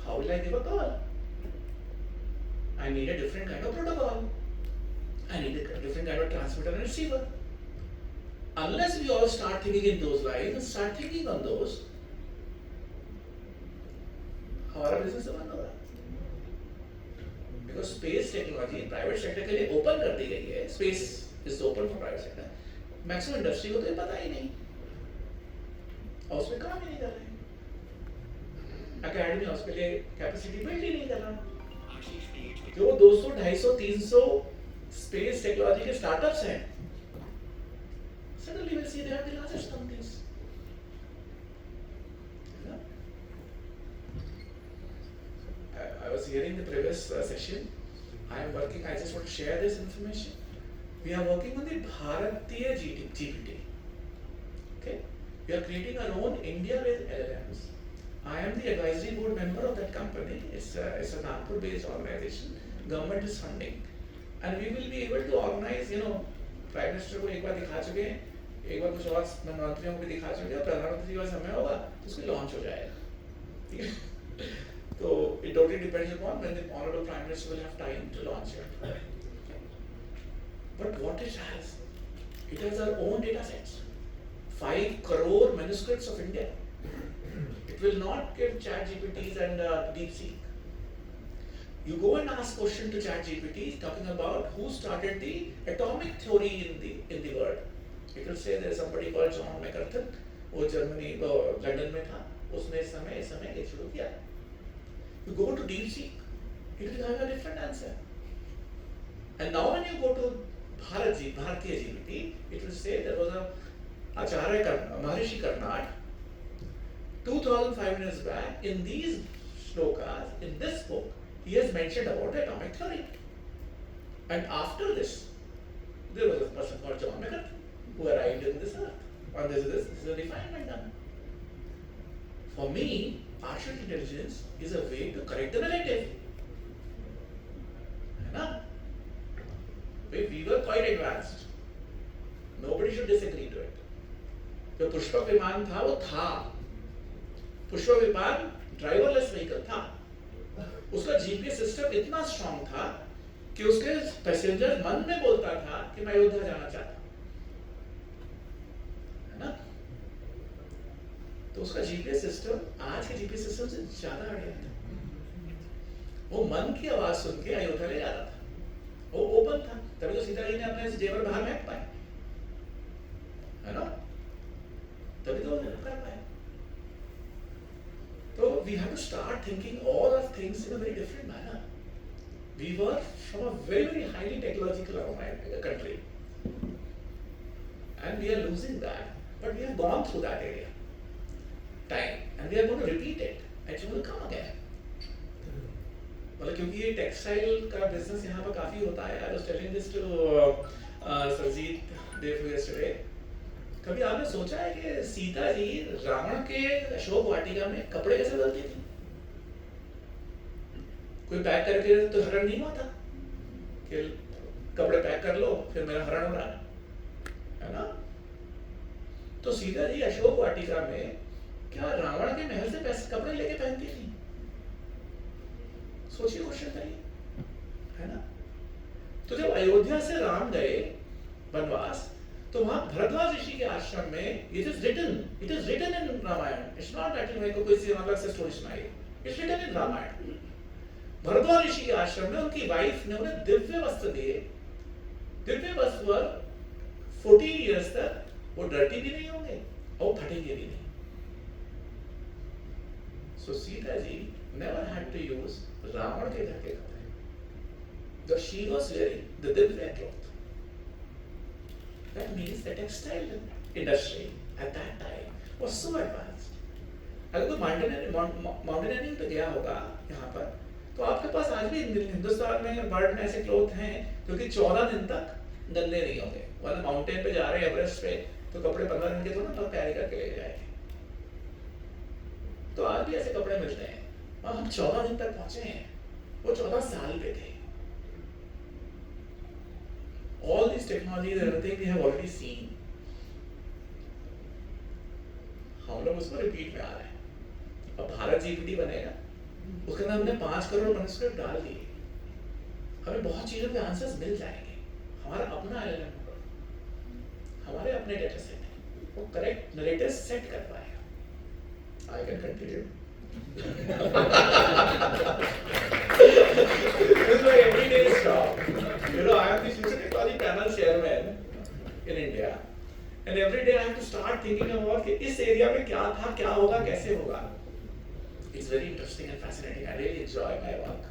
how will I give a call? I need a different kind of protocol. I need a different kind of transmitter and receiver. Unless we all start thinking in those lines and start thinking on those, हमारा business बंद होगा. Because space technology private sector के लिए open कर दी गई है. Space is open for private sector. Maximum industry को तो ये पता ही नहीं. और उसमें काम ही नहीं कर रहे. Academy उसके लिए capacity build ही नहीं कर रहा. जो 200, 250, 300 space technology के startups हैं, suddenly we'll see they are the largest companies. I was hearing the previous session. I am working. I just want to share this information. We are working on the Bharatiya GPT. Okay, we are creating our own India-based LLMs. I am the advisory board member of that company. It's a Nagpur-based organization. Government is funding, and we will be able to organize. Prime Minister को एक बार दिखा चुके हैं, एक बार कुछ और मंत्रियों को भी दिखा चुके हैं. प्रधानमंत्री का समय होगा तो उसको लॉन्च हो जाएगा. ठीक है? So it totally depends upon when the Honorable Prime Minister will have time to launch it. But what it has our own data sets. 5 crore manuscripts of India. It will not give ChatGPTs and DeepSeek. You go and ask question to ChatGPT talking about who started the atomic theory in the world. It will say there is somebody called John McCarthy, वो Germany London में था, उसने इस समय ये शुरू किया. You go to DeepSeek, it will have a different answer. And now when you go to Bharatiya GPT, it will say there was a Maharishi Karnad, 2500 years back, in these shlokas, in this book, he has mentioned about atomic theory. And after this, there was a person called John McCarthy who arrived in this earth. And this is a refinement done. For me, artificial intelligence is a way to correct the narrative. We were quite advanced. Nobody should disagree to it. जो पुष्पक विमान था वो था. पुष्पक विमान driverless vehicle था. उसका GPS system इतना strong था कि उसके पैसेंजर मन में बोलता था कि मैं अयोध्या जाना चाहता हूं, है ना? तो उसका जीपीएस सिस्टम आज के जीपीएस सिस्टम से ज्यादा बढ़िया था. वो मन की आवाज सुन के अयोध्या ले जाता था. वो ओपन था, तभी तो सीता जी ने अपने जेवर बाहर फेंक पाए, है ना? तभी तो कर पाए. तो we have to start thinking all of things in a very different manner. We were from a very, very highly technological country, and we are losing that. But we have gone through that area, time, and we are going to repeat it. It will come again. मतलब क्योंकि ये textile का business यहाँ पर काफी होता है. I was telling this to Sarjeet Dev yesterday. कभी आपने सोचा है कि सीता जी रावण के अशोक वाटिका में कपड़े कैसे बदलती थी? कोई पैक करके तो हरण नहीं हुआ था कि कपड़े पैक कर लो फिर मेरा हरण हो रहा है ना? तो सीता जी अशोक वाटिका में क्या रावण के महल से कपड़े लेके पहनती थी? सोचिए, क्वेश्चन करिए, है ना? तो जब अयोध्या से राम गए वनवास, तो वहां भरद्वाज ऋषि के आश्रम में it is written in Ramayan. It's not that मेरे को कोई सी अलग से स्टोरी सुनाई. It's written in Ramayan. Bharadwaj ऋषि के आश्रम में उनकी वाइफ ने उन्हें दिव्य वस्त्र दिए. दिव्य वस्त्र 40 years तक वो डर्टी भी नहीं होंगे और फटेंगे भी नहीं. So Sita ji never had to use Ravan के घर के कपड़े. The she was wearing the Divya cloth. That means the textile industry at that time was so advanced. अगर कोई माउंटेनियरिंग पे गया होगा यहाँ पर, तो आपके पास आज भी हिंदुस्तान में बर्ड में ऐसे क्लोथ हैं जो कि 14 दिन तक गंदे नहीं होंगे. वरना माउंटेन पे जा रहे हैं एवरेस्ट पे, तो कपड़े 15 दिन के तो ना तो कैरी करके ले जाएंगे. तो आज भी ऐसे कपड़े मिलते हैं और हम 14 दिन तक पहुंचे हैं. वो 14 साल पे थे. All these technologies and everything we have already seen. हम लोग उसको रिपीट में आ रहे हैं. अब भारत जीपीटी बनेगा, उसके अंदर हमने 5 करोड़ मैन्युस्क्रिप्ट डाल दिए. हमें बहुत चीजों के आंसर्स मिल जाएंगे. हमारा अपना एलएलएम होगा, हमारे अपने डेटा सेट है, वो करेक्ट नरेटिव सेट कर पाएगा. I can continue. This is my everyday job. You know, I am the future technology panel chairman in India, and every day I have to start thinking about कि इस area में क्या था, क्या होगा, कैसे होगा. It's very interesting and fascinating. I really enjoy my work,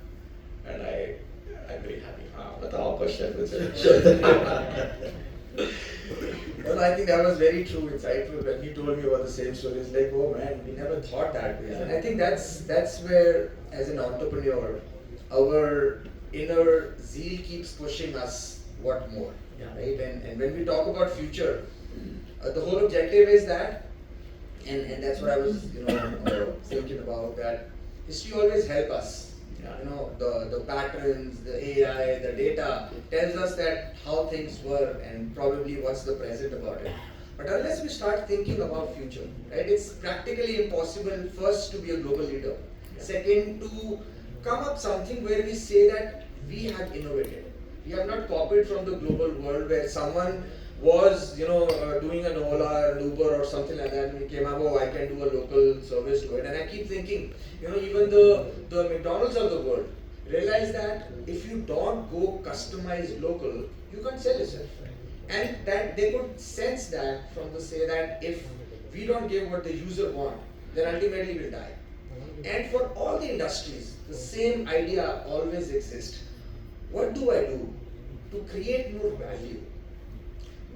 and I'm very happy. हाँ, बताओ question कुछ. Well, I think that was very true, insightful when he told me about the same story. It's like, oh man, we never thought that way. And I think that's where, as an entrepreneur, our inner zeal keeps pushing us what more, right? And when we talk about future, the whole objective is that, and that's what I was, thinking about, that history always help us. You know, the patterns, the AI, the data tells us that how things were and probably what's the present about it. But unless we start thinking about future, right, it's practically impossible first to be a global leader. Second, to come up something where we say that we have innovated. We have not copied from the global world where someone was, doing an Ola or Uber or something like that, and we came up, I can do a local service to it. And I keep thinking, even the McDonald's of the world realize that if you don't go customized local, you can't sell yourself. and that they could sense that from the say that if we don't give what the user want, then ultimately we'll die. And for all the industries, the same idea always exists. What do I do to create more value?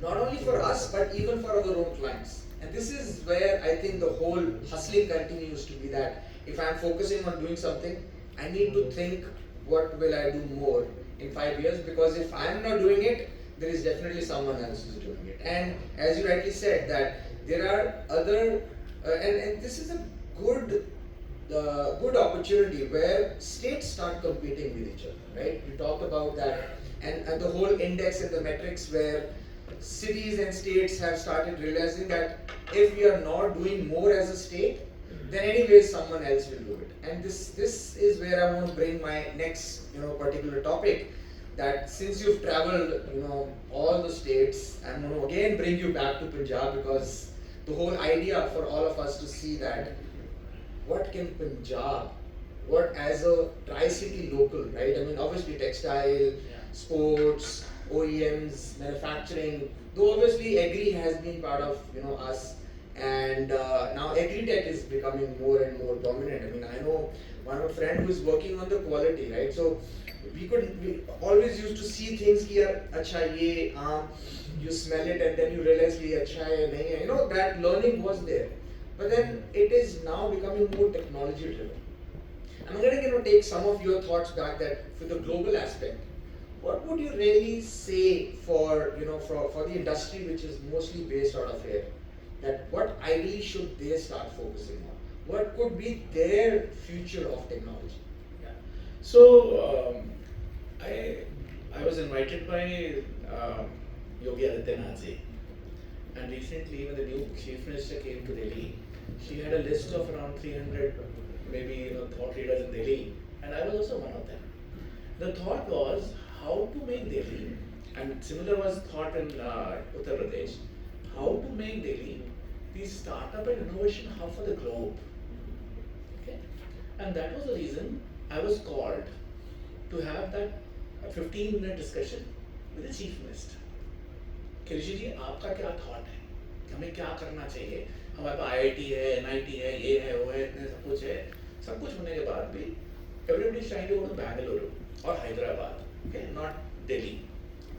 Not only for us, but even for our own clients. And this is where I think the whole hustling continues to be, that if I'm focusing on doing something, I need to think what will I do more in 5 years, because if I'm not doing it, there is definitely someone else who's doing it. And as you rightly said, that there are other, and this is a good opportunity where states start competing with each other, right? You talked about that, and the whole index and the metrics where cities and states have started realizing that if we are not doing more as a state, then anyways someone else will do it. And this is where I want to bring my next particular topic, that since you've traveled all the states, I'm going to again bring you back to Punjab, because the whole idea for all of us to see that what can Punjab, what as a tri-city local, right? I mean, obviously textile, sports, OEMs, manufacturing, though obviously agri has been part of us, and now agri-tech is becoming more and more dominant. I mean, I know one of a friend who is working on the quality, right? So we always used to see things here, acha ye, you smell it and then you realize ki acha hai nahi hai. That learning was there. But then it is now becoming more technology driven. I'm going to take some of your thoughts back, that for the global aspect, what would you really say for for the industry which is mostly based out of here, that what ideally should they start focusing on? What could be their future of technology? Yeah. So I was invited by Yogi Adityanath ji, and recently when the new chief minister came to Delhi, she had a list of around 300 maybe thought leaders in Delhi, and I was also one of them. The thought was how to make Delhi, and similar was thought in Uttar Pradesh, how to make Delhi the startup and innovation hub for the globe. Okay, and that was the reason I was called to have that 15-minute discussion with the chief minister. कि ऋषि जी आपका क्या thought है, हमें क्या करना चाहिए? हमारे पास IIT है, NIT है, ये है, वो है, इतने सब कुछ है. सब कुछ होने के बाद भी everybody is trying to go to Bangalore और हैदराबाद, okay, not Delhi.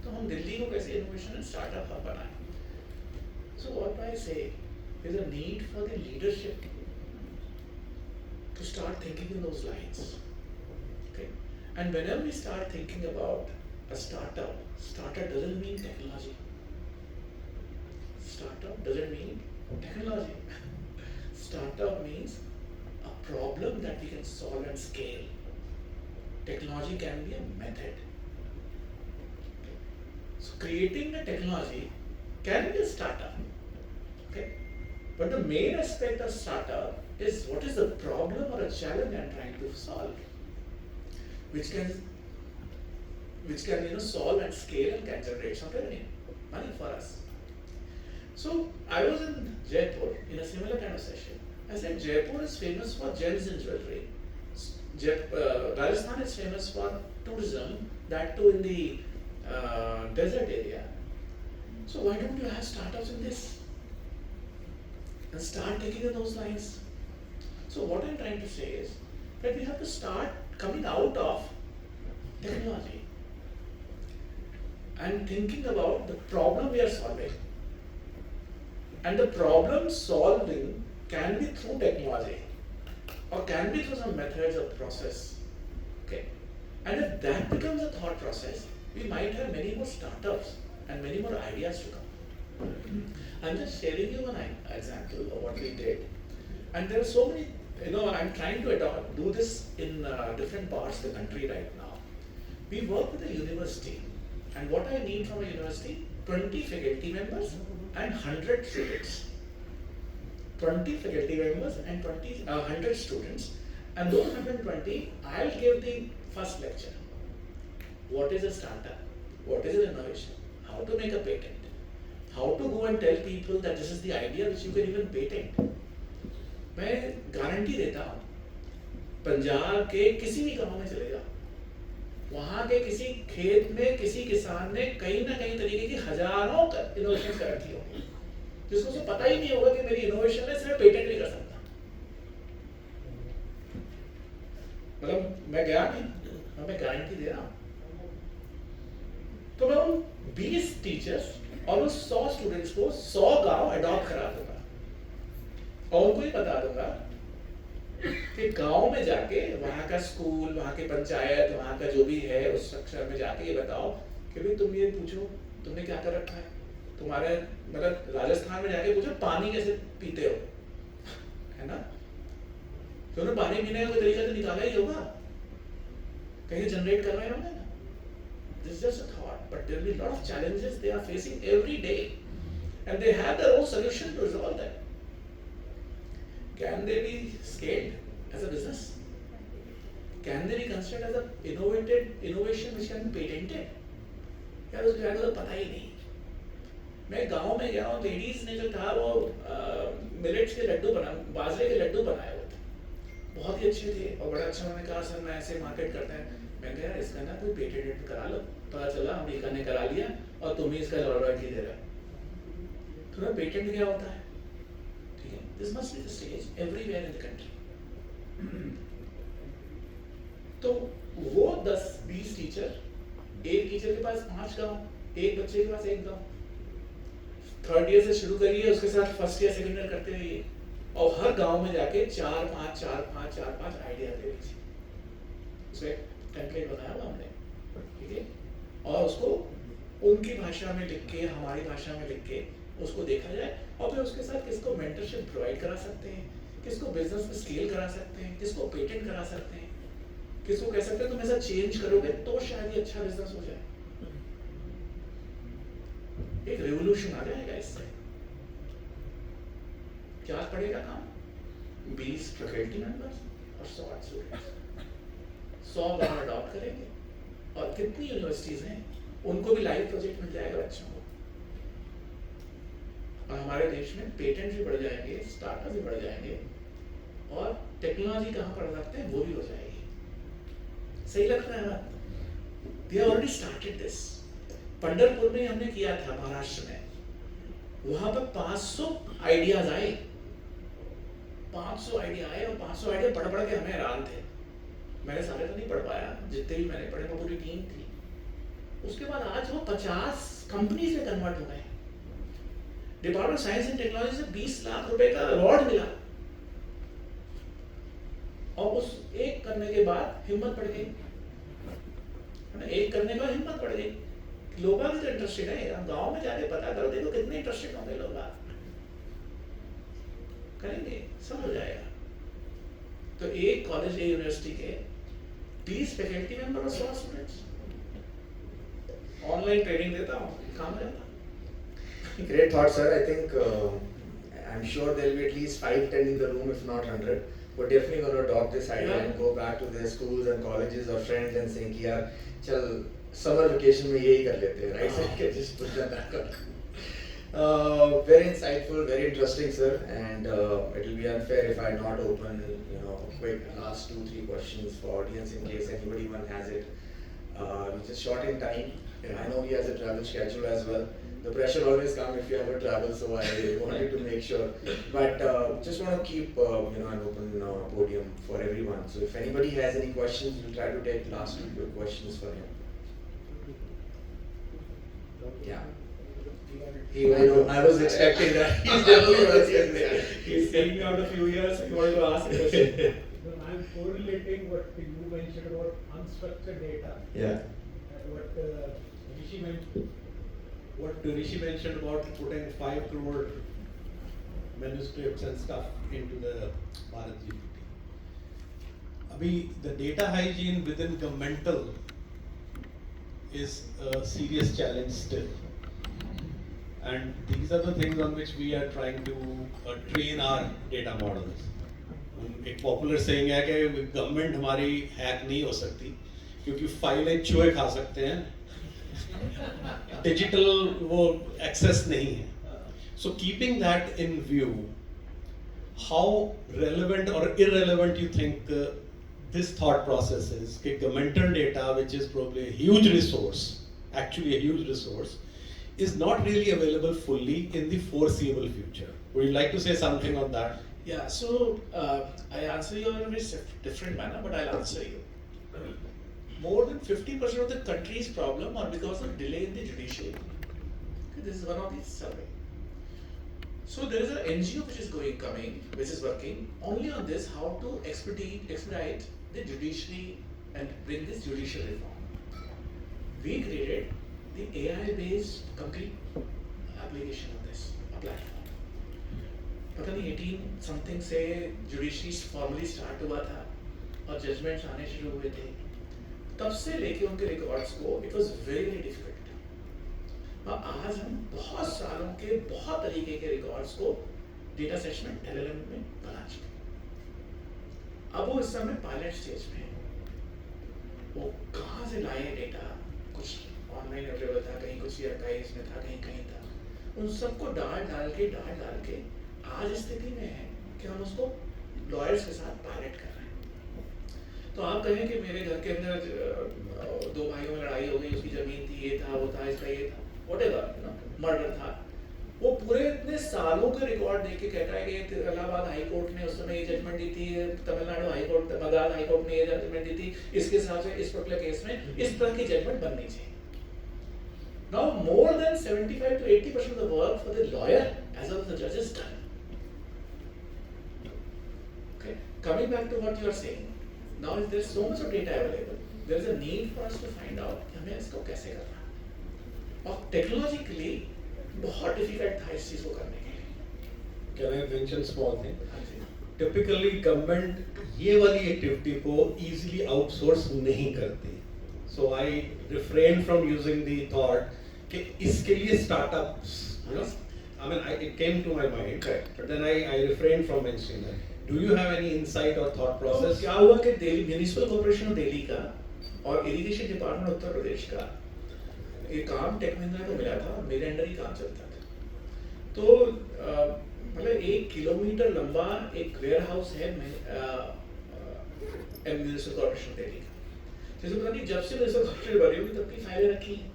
तो हम दिल्ली को कैसे innovation and startup hub बनाएं? So what I say is a need for the leadership to start thinking in those lines. Okay, and whenever we start thinking about a startup doesn't mean technology. Startup doesn't mean technology. Startup means a problem that we can solve and scale. Technology can be a method. So creating a technology can be a startup. Okay? But the main aspect of startup is what is the problem or a challenge I'm trying to solve, which can solve and scale and can generate some revenue, money for us. So I was in Jaipur in a similar kind of session. I said Jaipur is famous for gems and jewelry. Rajasthan is famous for tourism, that too in the desert area. So why don't you have startups in this? And start taking in those lines. So what I'm trying to say is that we have to start coming out of technology and thinking about the problem we are solving. And the problem solving can be through technology or can be through some methods or process. Okay. And if that becomes a thought process, we might have many more startups and many more ideas to come. I'm just sharing you an example of what we did. And there are so many, I'm trying to do this in different parts of the country right now. We work with a university, and what I need from a university, 20 faculty members and 100 students. 20 faculty members and 100 students, and those 120, I'll give the first lecture. What is a startup? What is an innovation? How to make a patent? How to go and tell people that this is the idea which you can even patent? मैं guarantee देता हूँ, पंजाब के किसी भी गांव में चले जाओ, वहाँ के किसी खेत में किसी किसान ने कहीं ना कहीं तरीके की हजारों इनोवेशन कर रखी होगी, जिसको उसे पता ही नहीं होगा कि मेरी इनोवेशन है, सिर्फ पेटेंट नहीं कर सकता। मतलब मैं गया नहीं, मैं गारंटी दे रहा हूँ। तो मैं उन 20 टीचर्स और उन 100 स्टूडेंट्स को 100 गांव अडॉप्ट करा दूंगा और उनको ही बता दूंगा कि गांव में जाके वहां का स्कूल, वहां की पंचायत, वहां का जो भी है उस स्ट्रक्चर में जाके ये बताओ कि भाई तुम ये पूछो तुमने क्या कर रखा है, तुम्हारे मतलब राजस्थान में जाके पूछो पानी कैसे पीते हो, है ना? तो उन्हें पानी पीने का कोई तरीका तो निकाला ही होगा, कहीं जनरेट कर रहे होंगे ना। This is just a thought, but there will be a lot of challenges they are facing every day, and they have their own solution to resolve them. Can they be scaled as a business? Can they be considered as a innovation which can be patented? यार उस जगह तो पता ही नहीं। मैं गांव में गया हूँ, लेडीज ने जो था वो मिलेट्स के लड्डू बाजरे के लड्डू बनाए हुए थे, बहुत ही अच्छे थे और बड़ा अच्छा। उन्होंने कहा सर मैं ऐसे मार्केट करते हैं। मैं कहा इसका ना कोई पेटेंट करा लो। पता चला अमेरिका ने करा लिया और तुम ही इसका रॉयल्टी दे रहे हो। तो पेटेंट क्या होता है? ठीक है, this must be the stage everywhere in the country. तो वो 10-20 टीचर, एक टीचर के पास 5 गांव, एक बच्चे के पास 1 गांव, 3rd ईयर से शुरू करिए, उसके साथ 1st ईयर 2nd ईयर करते रहिए और हर गांव में जाके 4-5 आइडिया दे दीजिए। उसमें टेम्पलेट बनाया हुआ हमने, ठीक है, और उसको उनकी भाषा में लिख के, हमारी भाषा में लिख के उसको देखा जाए और फिर उसके साथ किसको मेंटरशिप प्रोवाइड करा सकते हैं, किसको बिजनेस में स्केल करा सकते हैं, किसको पेटेंट करा सकते हैं, किसको कह सकते हैं तुम ऐसा चेंज करोगे तो शायद ये अच्छा बिजनेस हो जाए। एक रेवोल्यूशन आ जाएगा इससे। क्या पड़ेगा काम? 20 फैकल्टी मेंबर्स और 100 स्टूडेंट्स, 100 गांव अडॉप्ट करेंगे और कितनी यूनिवर्सिटीज हैं उनको भी लाइव प्रोजेक्ट मिल जाएगा बच्चों को। और हमारे देश में पेटेंट भी बढ़ जाएंगे, स्टार्टअप भी बढ़ जाएंगे और टेक्नोलॉजी कहाँ पढ़ सकते हैं वो भी हो जाएगी। सही लग रहा है बात? We have already started this. Pandharpur में हमने किया था, महाराष्ट्र में, वहां पर 500 आइडियाज आए, 500 आइडिया आए और 500 आइडिया पढ़ के हमें हैरान थे। मैंने सारे तो नहीं पढ़ पाया, जितने भी मैंने पढ़े वो पूरी टीम थी। उसके बाद आज वो 50 कंपनीज में कन्वर्ट हो गए। Department of science and technology से 20 लाख रुपए का अवार्ड मिला और उस एक करने के बाद हिम्मत बढ़ गई, एक करने के बाद हिम्मत बढ़ गई। लोग भी तो इंटरेस्टेड है, हम गांव में जाके पता करो, देखो कितने इंटरेस्टेड होंगे लोग, करेंगे, सब हो जाएगा। तो एक कॉलेज या यूनिवर्सिटी के 20 फैकल्टी मेंबर और 100 स्टूडेंट्स, ऑनलाइन ट्रेनिंग देता हूँ, काम हो जाता। Great thought, sir. I think I'm sure there will be at least 5-10 in the room, if not 100. We're definitely going to adopt this idea and go back to their schools and colleges or friends and saying, "Yeah, chal summer vacation में यही कर लेते हैं, right?" So you can just put them back on. Very insightful, very interesting, sir. And it will be unfair if I not open, quick last 2-3 questions for audience in case anybody one has it. We're just short in time. I know he has a travel schedule as well. The pressure always comes if you have a travel, so I wanted to make sure. But just want to keep an open podium for everyone. So if anybody has any questions, we'll try to take last 2 quick questions for him. Yeah. I was expecting that. He's definitely going to say that. He's staying out a few years. He wanted to ask a question. I'm correlating what you mentioned about unstructured data. Yeah. And what Rishi mentioned about putting 5 crore manuscripts and stuff into the Bharat GPT. Abhi, the data hygiene within governmental is a serious challenge still. And these are the things on which we are trying to train our data models. एक popular saying है कि government हमारी hack नहीं हो सकती क्योंकि फाइलें चूहे खा सकते हैं, डिजिटल वो एक्सेस नहीं है. So keeping that in view, how relevant or irrelevant you think this thought process is that governmental data, which is probably a huge resource, actually a huge resource, is not really available fully in the foreseeable future. Would you like to say something on that? Yeah, so I answer you in a very different manner, but I'll answer you. More than 50% of the country's problem are because of delay in the judiciary. Okay, this is one of these survey. So there is an NGO which is which is working only on this, how to expedite the judiciary and bring this judicial reform. We created the AI-based complete application of this, a platform. पता नहीं 18 something से judiciary formally start हुआ था और judgements आने शुरू हुए थे, तब से लेके उनके रिकॉर्ड्स को it was very very difficult. और आज हम बहुत सालों के बहुत तरीके के रिकॉर्ड्स को डेटा सेट्स में LLM में बना चुके हैं। अब वो इस समय पायलट स्टेज में है। वो कहाँ से लाए डेटा, कुछ ऑनलाइन अवेलेबल था, कहीं कुछ आर्काइव्स में था, कहीं कहीं था, उन सबको डाल के आज स्थिति में है कि हम उसको लॉयर्स के साथ पायलट कर रहे हैं। तो आप कहें कि मेरे घर के अंदर 2 भाइयों में लड़ाई हो गई, उसकी जमीन थी, ये था, वो था, इसका ये था, व्हाटएवर, मर्डर था, वो पूरे इतने सालों के रिकॉर्ड देख के कहता है कि इलाहाबाद हाई कोर्ट ने उस समय ये जजमेंट दी थी, Tamil Nadu high court, Madras high court ने ये जजमेंट दी थी, इसके हिसाब से इस पर्टिकुलर केस में इस तरह की जजमेंट बननी चाहिए। Now more than 75 to 80% of the work for the lawyer as well as the judge is done. Okay, coming back to what you are saying, now if there is so much of data available, there is a need for us to find out कि हमें इसको कैसे करना है। और technologically बहुत difficult था इस चीज को करने के लिए। Can I mention small thing? हाँ जी। Typically government ये वाली एक्टिविटी को easily outsource नहीं करती। So I refrain from using the thought कि इसके लिए startups, you know, I mean, it came to my mind, Correct. but then I refrained from mentioning that. Do you have any insight or thought process? तो क्या हुआ कि Delhi municipal corporation of Delhi का और irrigation department Uttar Pradesh का ये काम take Mahindra को मिला था, मेरे अंडर ही काम चलता था। तो मतलब 1 किलोमीटर लंबा एक वेयर हाउस है म्युनिसिपल कॉर्पोरेशन दिल्ली का, जैसे पता नहीं जब से म्युनिसिपल कॉर्पोरेशन बनी होगी तब की फाइलें रखी हैं।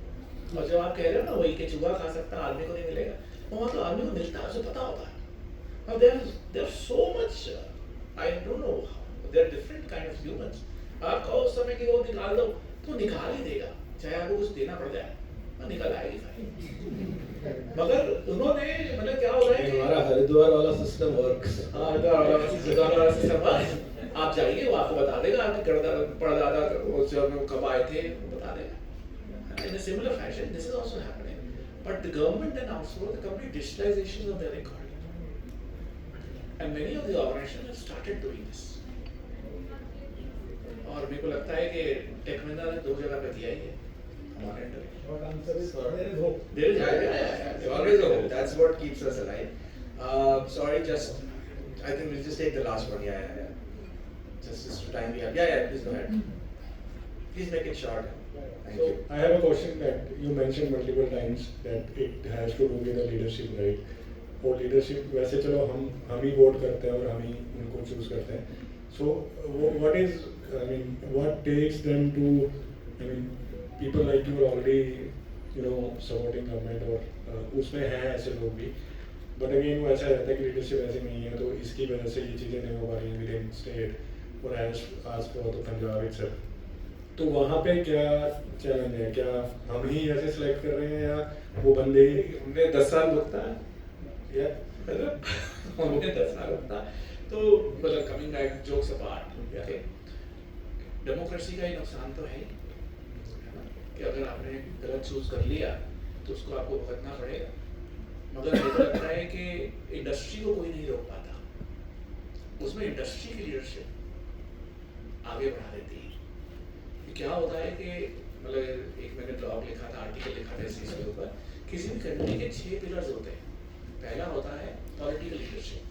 और जब आप कह रहे हो ना वही के चूहा खा सकता है, आदमी को नहीं मिलेगा, वहाँ तो आदमी को मिलता है, उसे पता होता है। और there are so much I don't know, there are different kind of humans. आप कहो उस समय कि वो निकाल दो तो निकाल ही देगा, चाहे आपको कुछ देना पड़ जाए, वो निकल आएगी फाइल। मगर उन्होंने मतलब क्या हो रहा है कि हमारा हरिद्वार वाला सिस्टम वर्क्स। हाँ, हरिद्वार वाला सिस्टम वर्क्स। आप जाइए, वो आपको बता देगा, आपके परदादा कब आए थे, वो बता देगा। In a similar fashion, this is also happening. But the government then outsourced the complete digitalization of their recording. And many of the organizations have started doing this. और मेरे को लगता है कि टेक महिंद्रा ने 2 जगह पे दिया ही है हमारे under. Short answer is there is hope. There is There's always a hope. That's what keeps us alive. Sorry, I think we'll just take the last one. Yeah. Just the time we have. Yeah, please go ahead. Please make it short. Thank you. I have a question that you mentioned multiple times that it has to do with the leadership, right? और leadership वैसे चलो हम ही vote करते हैं और हम ही उनको choose करते हैं. So what takes them to, people like you are already, supporting government और उसमें हैं ऐसे लोग भी, but again वो ऐसा रहता है कि leadership ऐसी नहीं है, तो इसकी वजह से ये चीज़ें नहीं हो पा रही हैं within state और आज को तो पंजाब itself. तो वहाँ पे क्या चैलेंज है? क्या हम ही ऐसे सिलेक्ट कर रहे हैं या वो बंदे उनमें 10 साल लगता है या उनमें 10 साल लगता है। तो मतलब coming back jokes apart, okay, democracy का ही नुकसान तो है ना, कि अगर आपने गलत चूज कर लिया तो उसको आपको भुगतना पड़ेगा। मगर मुझे लगता है कि इंडस्ट्री को कोई नहीं रोक पाता, उसमें इंडस्ट्री की लीडरशिप आगे बढ़ा देती है। क्या होता है कि मतलब एक मैंने ब्लॉग लिखा था, आर्टिकल लिखा था इस चीज़ के ऊपर, किसी भी कंट्री के 6 पिलर्स होते हैं। पहला होता है पॉलिटिकल लीडरशिप,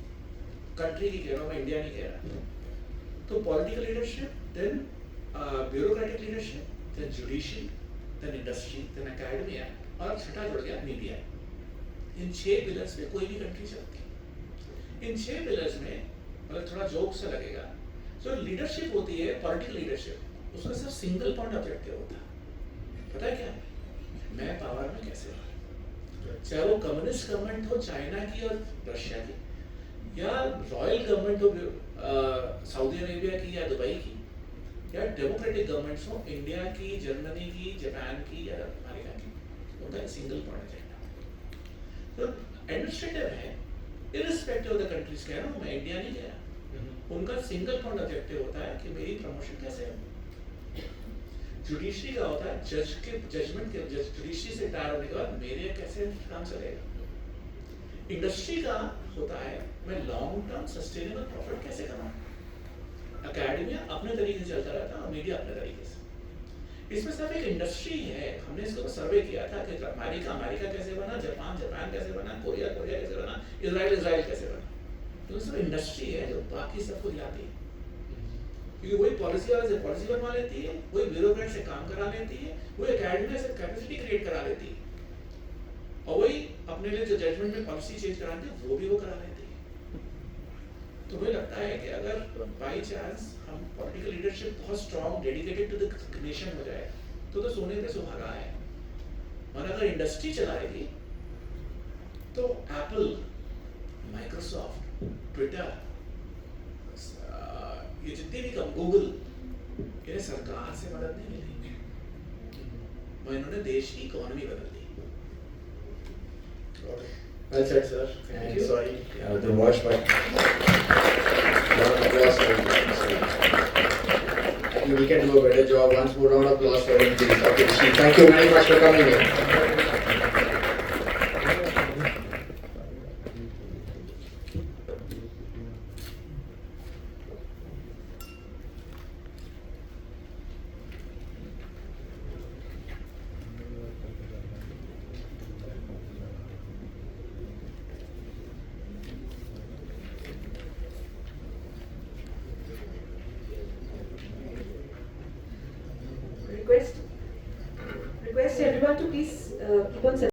कंट्री की कह रहा हूँ मैं, इंडिया नहीं कह रहा। तो political leadership, then bureaucratic leadership, then judicial, then industry, then academia, और छठा जुड़ गया मीडिया। इन 6 पिलर्स पे कोई भी कंट्री चलती है। इन 6 पिलर्स में मतलब थोड़ा जोक सा लगेगा, जो लीडरशिप होती है, पॉलिटिकल लीडरशिप, उसका सिर्फ सिंगल पॉइंट ऑब्जेक्टिव होता है, पता है क्या? मैं पावर में कैसे रहूं, चाहे वो कम्युनिस्ट गवर्नमेंट हो चाइना की और रशिया की, या रॉयल गवर्नमेंट हो सऊदी अरेबिया की या दुबई की, या डेमोक्रेटिक गवर्नमेंट्स हो इंडिया की, जर्मनी की, जापान की या अमेरिका की, उनका एक सिंगल पॉइंट एजेंडा। तो एडमिनिस्ट्रेटिव है, इररिस्पेक्टिव ऑफ द कंट्रीज, कह रहा हूँ मैं, इंडिया नहीं गया, उनका सिंगल पॉइंट ऑब्जेक्टिव होता है कि मेरी प्रमोशन कैसे हो। जुडिशरी का होता है जज के जजमेंट के, जुडिशरी से रिटायर होने के बाद मेरे कैसे काम चलेगा। इंडस्ट्री का होता है मैं लॉन्ग टर्म सस्टेनेबल प्रॉफिट कैसे कमाऊं। एकेडमिया अपने तरीके से चलता रहता है और मीडिया अपने तरीके से। इसमें सिर्फ एक इंडस्ट्री है, हमने इसको सर्वे किया था कि अमेरिका कैसे बना, जापान कैसे बना, कोरिया कैसे बना, इजराइल कैसे बना। तो सिर्फ इंडस्ट्री है जो बाकी सबको हिलाती है, क्योंकि वही पॉलिसी वाले से पॉलिसी बनवा लेती है, वही ब्यूरोक्रेट से काम करा लेती है, वही एकेडमिया से कैपेसिटी क्रिएट करा लेती है, और वही अपने लिए जो जजमेंट में पॉलिसी चेंज कराती है वो भी वो करा लेती है। तो मुझे लगता है कि अगर बाई चांस हम पॉलिटिकल लीडरशिप बहुत strong dedicated to the nation हो जाए तो सोने पे सुहागा है। और अगर इंडस्ट्री चलाएगी तो एप्पल, माइक्रोसॉफ्ट, ट्विटर, ये जितने भी गूगल, इन्हें सरकार से मदद नहीं मिलेगी, और इन्होंने देश की इकोनॉमी बदल दी। Well said, sir. Thank And you. sorry, the watch, but Round of applause for him. I think we can do a better job. Once more round of applause for him, please. Okay, Shri, thank you very much for coming here. Request everyone to please keep on